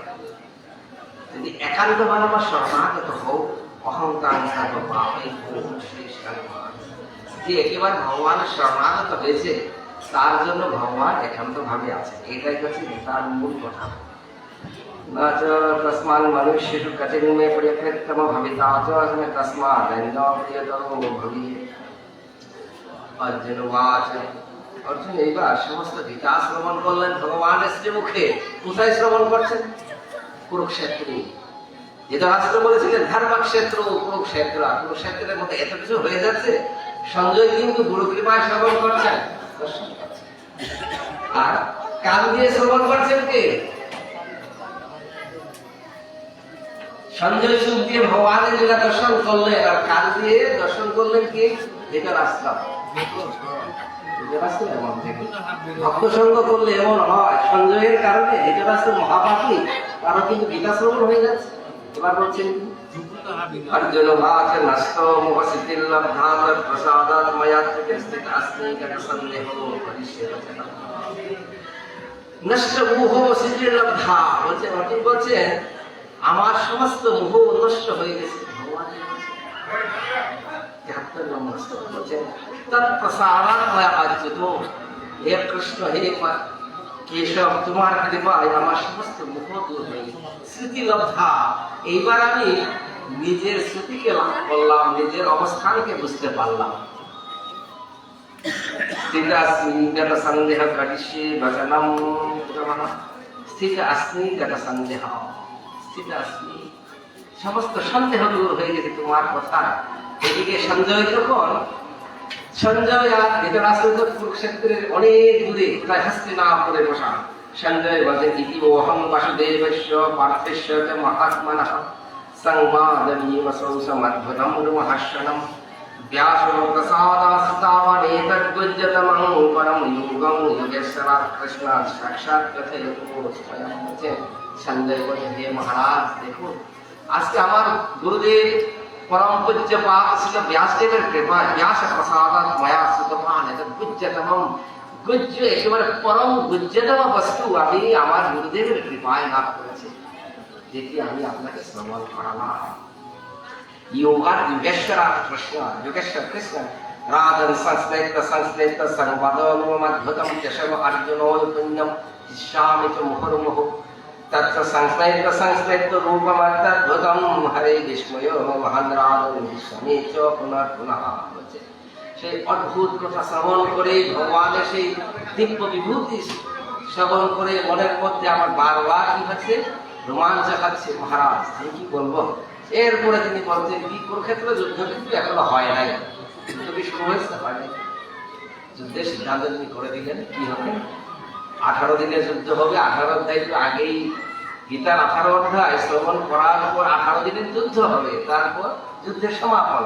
যদি একান্ত ভাবে আমার শরণাগত হোক, অহংকার সর্বপাপেভ্যো মোক্ষয়িষ্যামি মা। যে একেবারে ভগবানের শরণাগত হয়েছে তার জন্য ভগবান একান্ত ভাবে আছে। এটাই হচ্ছে তার মূল কথা। না চ তস্মাৎ মনুষ্যেষু কঠিন্যে প্রিয়কৃততম ভবিতা চ তস্মাৎ প্রিয়তমো ভবিষ্যৎ। অর্জুন উবাচ। অর্জুন এইবার সমস্ত গীতা শ্রবণ করলেন ভগবানের শ্রীমুখে। কোথায় শ্রবণ করছেন? কুরুক্ষেত্রে। ধৃতরাষ্ট্র বলেছিলেন ধর্মক্ষেত্র কুরুক্ষেত্র। কুরুক্ষেত্রের মধ্যে এত কিছু হয়ে যাচ্ছে, সঞ্জয় কিন্তু গুরু কৃপায় শ্রবণ করছেন, আর কান দিয়ে শ্রবণ করছেন কে? সঞ্জয় সুখ দিয়ে ভগবানের লীলা দর্শন করলেন, আর কান দিয়ে দর্শন করলেন কি? ধৃতরাষ্ট্র। ভক্ত সঙ্গ করলে এমন হয়, সঞ্জয়ের কারণে ধৃতরাষ্ট্র মহাপাপী, তারও কিন্তু গীতা শ্রবণ হয়ে যাচ্ছে। এবার বলছেন অর্জুন উবাচ নষ্ট মোহসিদ্ধির্লব্ধাৎ প্রসাদাৎ ময়া স্থিত আস্মি গত সন্দেহো ভবিষ্যতি। নষ্ট মোহ সিদ্ধির্লব্ধা বলছে, অর্জুন বলছেন আমার সমস্ত মোহ নষ্ট হয়ে গেছে। ভগবানের বলছেন তৎপ্রসাদাৎ ময়া অচ্যুত। হে কৃষ্ণ, হে কেশব, তোমার কৃপায় আমার সমস্ত মোহ দূর হয়ে গেছে। স্মৃতি লব্ধা, এইবার আমি নিজের স্মৃতিকে লাভ করলাম, নিজের অবস্থানকে বুঝতে পারলাম। স্থিত আস্মি গত সন্দেহ করিষ্যে বচনম প্রমাণম। স্থিত আস্মি গত সন্দেহ, স্থিত আস্মি, সমস্ত সন্দেহ দূর হয়ে গেছে তোমার কথা। এদিকে সঞ্জয় যখন, সঞ্জয় আর ধৃতরাষ্ট্র কুরুক্ষেত্রের অনেক দূরে, প্রায় হস্তিনাপুরে বসা। সঞ্জয় বলে ইতি মোহং বাসুদেবস্য পার্থস্য চ মহাত্মনঃ সংবাদমীমসৌ সমদ্ভুতং রুমহাস্যনম। ব্যাসো প্রসাদাস্তাবনেতদ্গুহ্যতমং পরম যোগং যোগেশ্বরাৎ কৃষ্ণাৎ সাক্ষাৎ কথয়তু স্বয়ং। সঞ্জয় বলে হে মহারাজ, দেখো আজকে আমার গুরুদেব পরম পূজ্য পাপ ছিল ব্যাসদেবের কৃপা, ব্যাস প্রসাদাৎ ময়া সুতপান এতদ্গুহ্যতমম। গুহ্য একেবারে পরম গুহ্যতম বস্তু আমি আমার গুরুদেবের কৃপায় লাভ করেছি, যেটি আমি আপনাকে শ্রবণ করালাম। योगा योगेश्वर कृष्ण, योगेश्वर कृष्ण राधन संस्कृत संवादोन्मद्भुतम केशव अर्जुनोत्पुण्यम इष्यामि च मुहुर्मुहुः। तत् संस्कृत रूपमद्भुतम हरे विस्मयो महान राधन विस्मये च पुनः पुनः। সেই অদ্ভুত কথা শ্রবণ করে, ভগবানের সেই দিব্য বিভূতি শ্রবণ করে মনের মধ্যে আমার বারবার কি হচ্ছে, রোমাঞ্চ খাচ্ছে। মহারাজ আমি কি বলবো? এরপরে তিনি বলছেন কি, কুরুক্ষেত্র যুদ্ধ কিন্তু এখনো হয় নাই, যুদ্ধ কি শুরু হয়েছে? হয় নাই। যুদ্ধের সিদ্ধান্ত তিনি করে দিলেন কি হবে, 18 দিনের যুদ্ধ হবে। 18 অধ্যায় তো আগেই, গীতার 18 অধ্যায় শ্রবণ করার পর 18 দিনের যুদ্ধ হবে, তারপর যুদ্ধের সমাপন।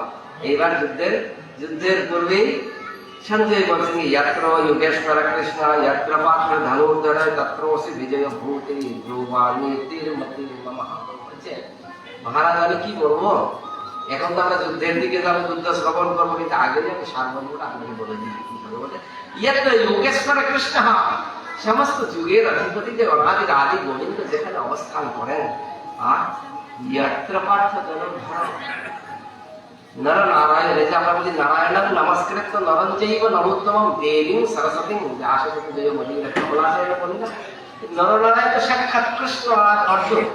এইবার যুদ্ধের যুদ্ধের পূর্বেই সঞ্জয় বলছেন ইয়াত্র যোগেশ্বর কৃষ্ণ ইয়াত্র পাত্র ধনুর্ধর তত্রসি বিজয় ভূতি ধ্রুবাণী তীরমতি নমঃ। মহারাজ আমি কি বলবো, এখন তো আমরা যুদ্ধের দিকে যাবো, যুদ্ধ শ্রবণ করবো, কিন্তু আগে যে আমি সারবন্ধটা আপনাকে বলে দিই কি হবে বলে। ইয়াত্র যোগেশ্বর কৃষ্ণ, সমস্ত যুগের অধিপতি যে অনাদি আদি গোবিন্দ যেখানে অবস্থান করেন, আর ইয়াত্র পার্থ ধনুর্ধর নর নারায়ণ, যে আমরা বলি নারায়ণং নমস্কৃত নরং চৈব নরোত্তমং দেবীং সরস্বতীং ব্যাসযতি জয়মতীং কমলাসন বলি না, নরনারায়ণ তো সাক্ষাৎ কৃষ্ণ আর অর্জুন।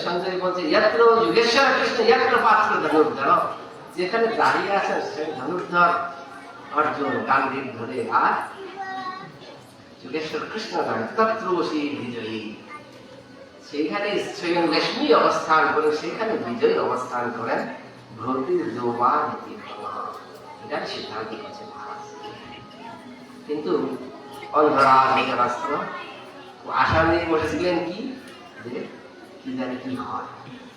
সঞ্জয় বলছে ইয়াত্র যুগেশ্বর কৃষ্ণ ইয়াত্র পাত্র ধনুর্ধর, যেখানে দাঁড়িয়ে আছেন সেই ধনুর্ধর অর্জুন গান্ধীর ধরে, আর যুগেশ্বর কৃষ্ণ দাঁড়িয়ে তত্রসি বিজয়ী, সেইখানে স্বয়ং লক্ষ্মী অবস্থান করে, সেখানে বিজয় অবস্থান করেন। ভ্রতির যৌবান এটার সিদ্ধান্ত আছে মহারাজ। কিন্তু অন্ধরা ধৃতরাষ্ট্র আশা নিয়ে বসেছিলেন কি যে কি জানি কি হয়,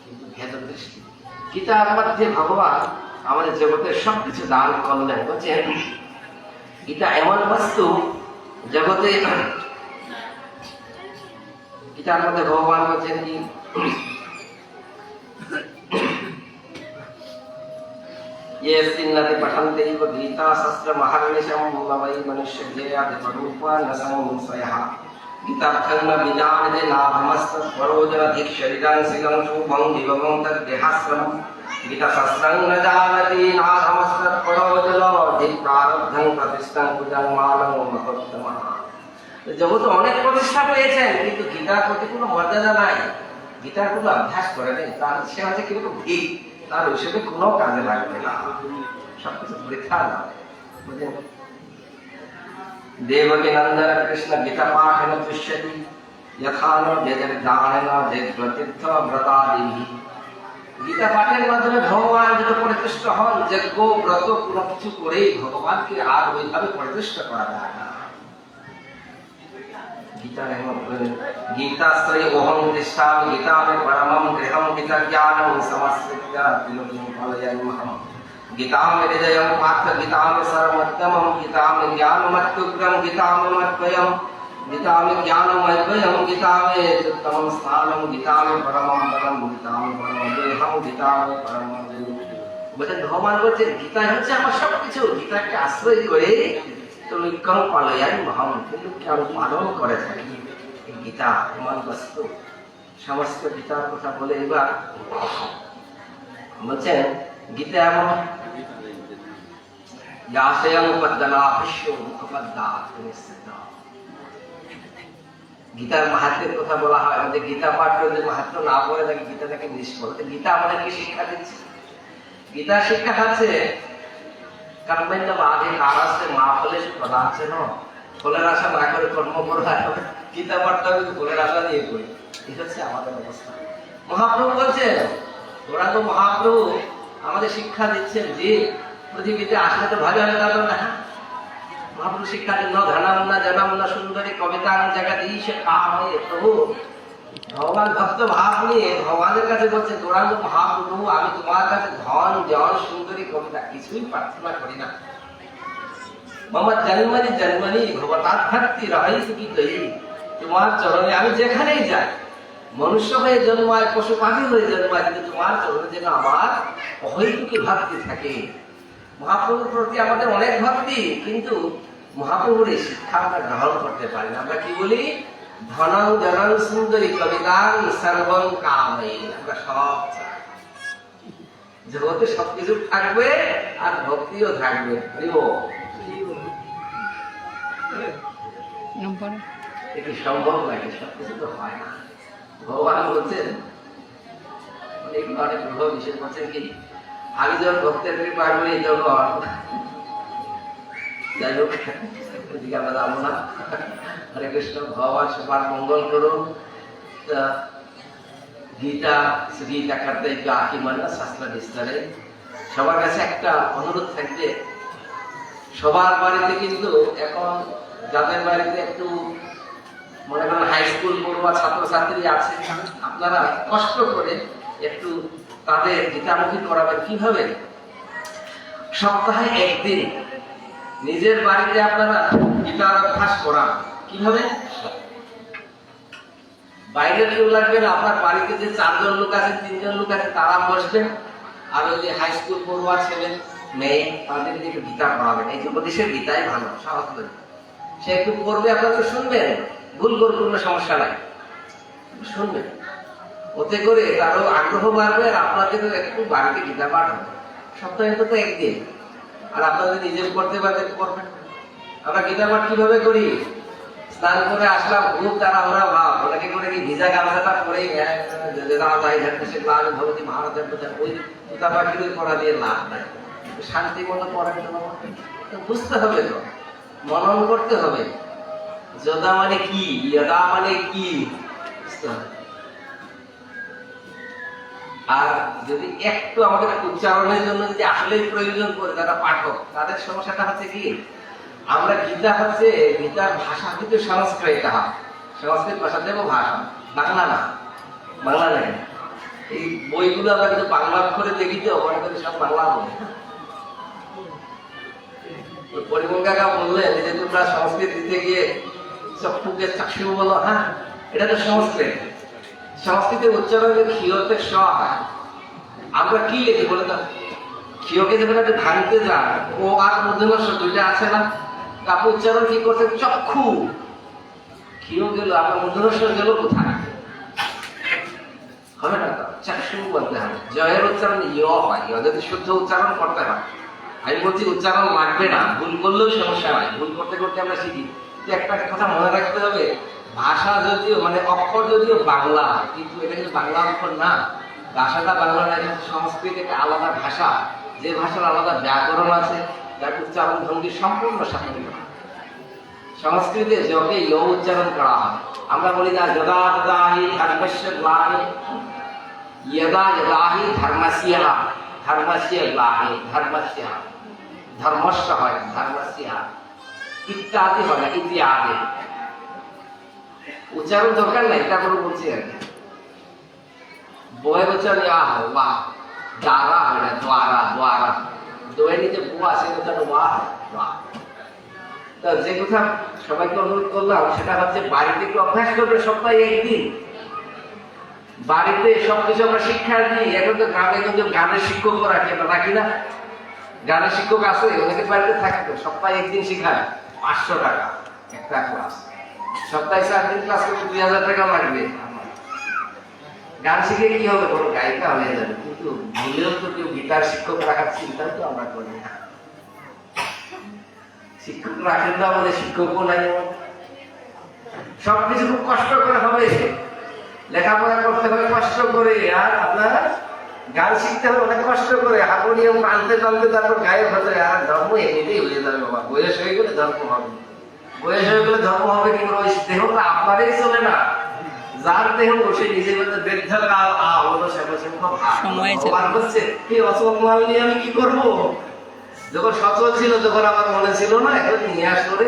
কিন্তু ভেদ দৃষ্টি গীতার মধ্যে ভগবান আমাদের জগতের সবকিছু দান করলেন। বলছেন গীতা এমন বস্তু জগতে, গীতার মধ্যে ভগবান বলছেন কি ये सिन्नति पठन्ते इव गीता शस्त्र महर्निशं वै मनुष्य जयादिपरूपा न संशयः गीतार्थं न विजानते नाभमस्त परोजनधिक शरीरं शिलं शुभं दिवगं तद्देहाश्रमं गीताशास्त्रं न जानति नाधमस्त परोजनधिक प्रारब्धं प्रतिष्ठं पूजं मानं महोत्तमः। জগতে অনেক প্রতিষ্ঠা পেয়েছেন, কিন্তু গীতার প্রতি কোনো মর্যাদা নাই, গীতার কোনো অভ্যাস করে নেই, তার সে আছে কিরকম ভিড়, তার হিসেবে কোনো কাজে লাগবে না, সবকিছু বৃথা যাবে। দেবকী নন্দন কৃষ্ণ গীতা পাঠেন দৃশ্যতি যথান যজদানেন যজ্ঞতীর্থ ব্রতাদিহি। গীতা পাঠের মাধ্যমে ভগবান যেটা পরিতুষ্ট হন, যজ্ঞ ব্রত কোনো কিছু করেই ভগবানকে আর ওইভাবে পরিতুষ্ট করা যায় না। गीताश्रय ओहम तिष्ठामि गीतामि परमं गृहं गीतज्ञानं समस्कृत्य त्रिलोकीं पालयाम्यहम्। गीतामि हृदयं पार्थ गीतामि सर्वोत्तमं गीतामि ज्ञानमत्युग्रं गीतामि मद्वयं गीतामि ज्ञानमद्वयं गीतामि उत्तमं स्थानं गीतामि परमं पदं गीतामि परमं गृहं गीतामि परमं गृहं। বলেন ভগবান বলছেন গীতা হচ্ছে আমার সবকিছু, গীতাকে আশ্রয় করে त्रिलोकीं पालयाम्यहम्, त्रिलोकी আমি পালন করে থাকি। গীতা এমন বস্তু, সমস্ত গীতার কথা বলে এবার বলছেন গীতা এমন গীতার মাহাত্মের কথা বলা হয়, আমাদের গীতা পাঠ করে মাহাত্ম না পড়ে থাকে গীতাটাকে নিষ্ফল। গীতা আমাদেরকে শিক্ষা দিচ্ছে, গীতা শিক্ষা আছে কর্মেন্দ্র বাধে কারাস্তে মা ফলের পদার্থে ন, ফলের আশা না করে কর্ম করা, গীতা পাঠটা ফলের আশা নিয়ে করি, এটা হচ্ছে আমাদের অবস্থা। মহাপ্রভু বলছেন, ওরা তো মহাপ্রভু আমাদের শিক্ষা দিচ্ছেন যে পৃথিবীতে আসলে তো ভালো হয়ে গেল না। মহাপ্রভু শিক্ষা দিন ধনাম না জনম না সুন্দরী কবিতা জায়গা দিয়ে সে কাম হয়ে প্রভু ভগবান ভক্ত ভাব নিয়ে ভগবানের কাছে বলছে, তোরা তো মহাপ্রভু আমি তোমার কাছে ধন জন সুন্দরী কবিতা কিছুই প্রার্থনা করি না। মামা জন্মনি জন্মনি ভগবতাৎ ভক্তি রহিস কি কই, তোমার চরণে আমি যেখানেই যাই, মনুষ্য হয়ে জন্মায় পশু পাখি হয়ে জন্মায়, কিন্তু তোমার চরণে যেন আমার অহৈতুকী ভক্তি থাকে। মহাপ্রভুর প্রতি আমাদের অনেক ভক্তি, কিন্তু মহাপ্রভুর এই শিক্ষা আমরা গ্রহণ করতে পারি না। আমরা কি বলি, ধনং জনং সুন্দরী কবিতাং সর্বং কামে, আমরা সব চাই, জগতে সবকিছু থাকবে আর ভক্তিও থাকবে। এটি সম্ভব লাগে, সবকিছু তো হয় না। ভগবান বলছেন অনেক অনেক গ্রহ বিশেষ বলছেন কি, আমি যখন ভক্তের কৃপা করি তখন, যাই হোক ওদিকে আমরা যাবো না। হরে কৃষ্ণ, ভগবান সবার মঙ্গল করুন। গীতা গীতা করতে আঁকি মানা শাস্ত্র বিস্তারে সবার কাছে একটা অনুরোধ থাকবে, সবার বাড়িতে কিন্তু এখন যাদের বাড়িতে একটু মনে করেন হাই স্কুল পড়ুয়া ছাত্রছাত্রী আছে, আপনারা কষ্ট করে একটু তাদের গীতামুখী করাবেন কিভাবে? সপ্তাহে একদিন নিজের বাড়িতে আপনারা গীতার অভ্যাস করান। কিভাবে? বাইরে কেউ লাগবে না, আপনার বাড়িতে যে 4 জন লোক আছে, 3 জন লোক আছে, তারা বসবেন। আর ওই যে হাই স্কুল পড়ুয়ার ছেলে মেয়ে, তাদেরকে একটু গীতা পড়াবেন। এই উপদেশের গীতাই ভালো, সহজ করে সে একটু পড়বে, আপনারা তো শুনবেন, ভুল করে কোনো সমস্যা নাই, শুনবেন। ওতে করে তারও আগ্রহ বাড়বে, আর আপনাদের একটু বাড়িতে গীতা পাঠ হবে সপ্তাহে তো একদিন। আর আপনাদের নিজের করতে পারবেন, করবেন। আমরা গীতা পাঠ কিভাবে করি? স্নান করে আসলাম, খুব তারা ওরা ভাব, ওনাকে করে কি ভিজা গামছাটা পরেই ভগবতী মহারাজের ওই গীতা পাঠ করা দিয়ে লাভ নাই। শান্তি মতো পড়েন, বুঝতে হবে, তো মনন করতে হবে। যদা মানে কি, ইয়দা মানে কি বুঝতে হবে। আর যদি একটু আমাদের উচ্চারণের জন্য যদি আসলেই প্রয়োজন করে যারা পাঠক, তাদের সমস্যাটা হচ্ছে কি, আমরা গীতা হচ্ছে, গীতার ভাষা কিন্তু সংস্কৃত, সংস্কৃত ভাষা দেব ভাষা, বাংলা না, বাংলা নাই। এই বইগুলো আমরা কিন্তু বাংলা করে দেখি, তো মনে করি সব বাংলা বলে। পরিমল কাকা বললেন যে তোমরা সংস্কৃত দিতে গিয়ে চক্ষুকে চাক্ষু বলো, হ্যাঁ এটা তো সংস্কৃত। সংস্কৃতের উচ্চারণে ক্ষীয়তে স হয়। আমরা কি লিখি বলে তো, ক্ষীয়কে যখন আপনি ভাঙতে যান, ও আর মধ্যমস্য দুইটা আছে না, আপনি উচ্চারণ কি করছেন? চক্ষু। ক্ষীয় গেল, আপনার মধ্যমস্য গেল কোথায়? হবে না তো, চাক্ষু বলতে হবে। জয়ের উচ্চারণ ইয় হয়, ইয় যদি শুদ্ধ উচ্চারণ করতে হয়। আমি বলছি উচ্চারণ লাগবে না, ভুল করলেও সমস্যা নাই, ভুল করতে করতে আমরা শিখি। একটা কথা মনে রাখতে হবে, ভাষা যদিও মানে অক্ষর যদিও বাংলা, কিন্তু এটা কিন্তু বাংলা অক্ষর না। ভাষাটা বাংলা না, কিন্তু সংস্কৃত একটা আলাদা ভাষা, যে ভাষার আলাদা ব্যাকরণ আছে, যার উচ্চারণ ভঙ্গি সম্পূর্ণ স্বাভাবিক। সংস্কৃতে যকে ইয় উচ্চারণ করা হয়, আমরা বলি না যদা তদা হি ধর্মস্য গ্লানি, ইয়দা যদা হি ধর্মস্য, ধর্মস্য গ্লানি, ধর্মস্য, ধর্মস্য হয়, ধর্মস্য ইত্যাদি হয় না, ইত্যাদি। উচ্চারণ দরকার নাই, এটা করে বলছি আর কি। বয়ের উচ্চারণ ইয়া হয়, ওয়া, দ্বারা হয় না, দ্বারা, দ্বারা। দোয়ের নিচে বুয়া আছে, উচ্চারণ ওয়া হয়, ওয়া। তা যে কথা সবাইকে অনুরোধ করলাম, সেটা হচ্ছে বাড়িতে একটু অভ্যাস করবে, সপ্তাহে একদিন। বাড়িতে সবকিছু আমরা শিক্ষা দিই। এখন তো গ্রামে কিন্তু গানের শিক্ষক রাখি না, গানের শিক্ষক আছে, অনেকের বাড়িতে থাকতো, সপ্তাহে একদিন শিখায়, 500 টাকা একটা ক্লাস। সপ্তাহে 4 দিন ক্লাস করতে 2000 টাকা লাগবে। গান শিখে কি হবে? বড় গায়িকা হয়ে যাবে। কিন্তু ভুলেও তো কেউ গীতার শিক্ষক রাখার চিন্তাও তো আমরা করি না। শিক্ষক রাখেন না, আমাদের শিক্ষকও নাই। সবকিছু খুব কষ্ট করে হবে, লেখাপড়া করতে হবে কষ্ট করে, আর আপনার গান শিখতে হবে অনেক কষ্ট করে, হারমোনিয়াম টানতে টানতে তারপর গায়ে হতে। আর ধর্ম এমনিতেই হয়ে যাবে বাবা, বয়স হয়ে গেলে ধর্ম হবে। বয়স হয়ে গেলে ধর্ম হবে, কিন্তু ওই দেহটা আপনারই চলে না। যার দেহ বসে নিজে বলতে দীর্ঘকাল ভগবান হচ্ছে কি অসম্মান নিয়ে আমি কি করবো? যখন সচল ছিল তখন আমার মনে ছিল না, এখন নিয়ে আসলে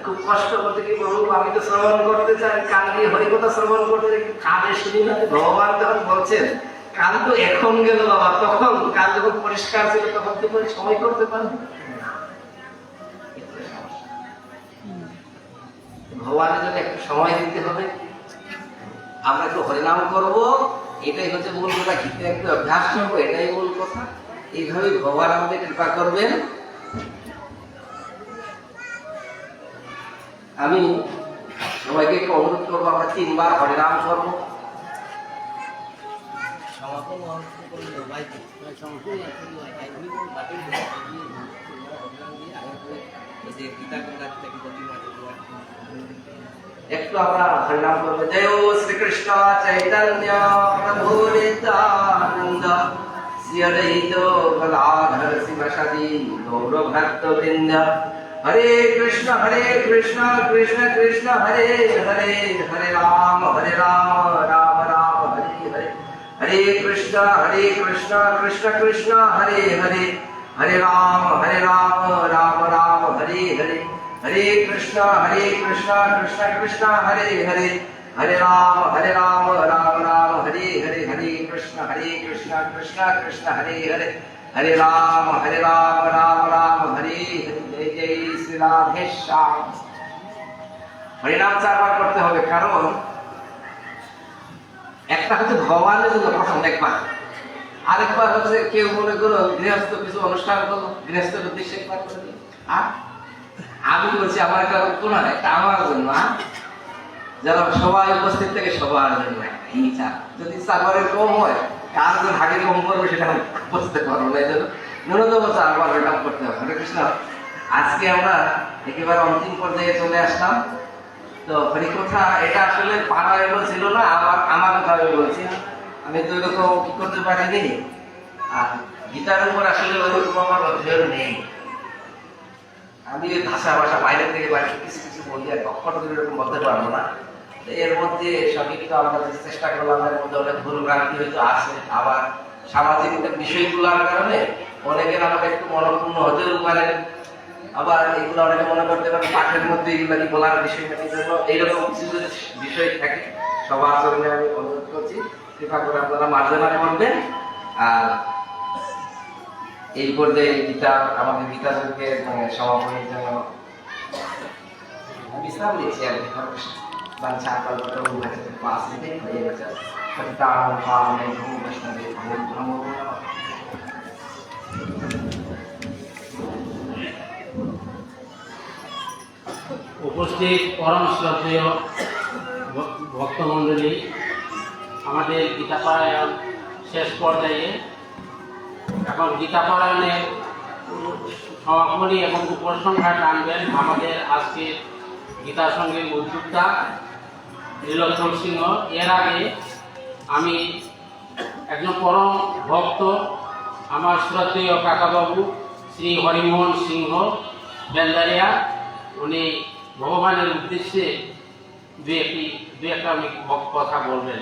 খুব কষ্ট করতে কি বলবো। আমি তো শ্রবণ করতে চাই, কান দিয়ে হরিকথা শ্রবণ করতে কানে শুনি না। ভগবান তখন বলছেন কাল তো এখন গেল বাবা, তখন কাল যখন পরিষ্কার ছিল তখন কি করে সময় করতে পারবে? ভগবানের জন্য একটু সময় দিতে হবে। আমরা একটু হরিনাম করব, এটাই হচ্ছে মূল কথা। গীতা একটু অভ্যাস করবো, এটাই মূল কথা। এইভাবে ভগবান আমাদের কৃপা করবেন। আমি সবাইকে একটু অনুরোধ করবো, আমরা 3 বার হরিনাম করবো। একটু আমরা হরিনাম করবো। জয় শ্রীকৃষ্ণ চৈতন্য প্রভু নিত্যানন্দ, শ্রী অদ্বৈত গদাধর শিবসাদি গৌর ভক্ত বৃন্দ। হরে কৃষ্ণ কৃষ্ণ কৃষ্ণ হরে হরে, হরে রাম রাম রাম হরে হরে। হরে কৃষ্ণ কৃষ্ণ কৃষ্ণ হরে হরে, হরে রাম রাম রাম হরে হরে। হরে কৃষ্ণ কৃষ্ণ কৃষ্ণ হরে হরে, হরে রাম রাম রাম হরে হরে। হরে হরে কৃষ্ণ কৃষ্ণ কৃষ্ণ হরে হরে হরে রাম রাম রাম হরে হরে জয় জয় শ্রী রাধে শ্যাম। হরিনাম 4 বার করতে হবে, কারণ একটা হচ্ছে ভগবানের জন্য প্রথম একবার, আরেকবার হচ্ছে কেউ মনে করো গৃহস্থ কিছু অনুষ্ঠান করলো, গৃহস্থের উদ্দেশ্যে একবার করে দিল। আর আমি বলছি আমার একটা কোন একটা আমার জন্য, যারা সবাই উপস্থিত থেকে সবার জন্য এই চা। যদি সাগরের কম হয়, কার যে ভাগে কম করবে সেটা আমি বুঝতে পারবো না, এই জন্য ন্যূনতম 4 বার হরিনাম করতে হবে। হরে কৃষ্ণ। আজকে আমরা একেবারে অন্তিম পর্যায়ে চলে আসলাম। তো হরিকথা এটা আসলে পাড়ায় ছিল না, আমার কথা আমি বলছি। আমি তো এরকম কি করতে পারিনি, আর গীতার উপর আসলে ওরকম আমার অধ্যয়ন নেই। আমি ভাষা বাইরে থেকে বাইরে কিছু কিছু বলি, আর অক্ষর এরকম বলতে পারবো না। এর মধ্যে সঠিক তো আমরা চেষ্টা করলাম, এর মধ্যে অনেক ভুল ভ্রান্তি হয়তো আছে, আবার সামাজিক বিষয়গুলোর কারণে অনেকের আমাকে একটু মনক্ষুণ্ণ হতেও পারে। আবার এগুলো অনেকে মনে করতে পারে পাঠের মধ্যে এগুলো কি বলার বিষয় না, এই জন্য এইরকম কিছু যদি বিষয় থাকে সবার জন্য আমি অনুরোধ করছি কৃপা করে আপনারা মার্জনা করবেন। আর এই পর্যায়ে গীতা আমাদের গীতা যুগের সমাপনের জন্য বিশ্রাম নিচ্ছি আর কি। বাঞ্ছা কল্পতরু ভজতে পাসিতে হয়ে গেছে সত্যাম পামে ভূ বৈষ্ণবে ভূ ব্রহ্ম। উপস্থিত পরম শ্রদ্ধেয় ভক্তমণ্ডলী, আমাদের গীতা পারায়ণ শেষ পর্যায়ে। এখন গীতা পারায়ণের সমাপনী এবং উপসংহার টানবেন আমাদের আজকের গীতা সঙ্গের উদ্যোক্তা নীলোত্তম সিংহ। এর আগে আমি একজন পরম ভক্ত, আমার শ্রদ্ধেয় কাকাবাবু শ্রী হরিমোহন সিংহ বেলদারিয়া, উনি ভগবানের উদ্দেশ্যে দু একটা কথা বলবেন।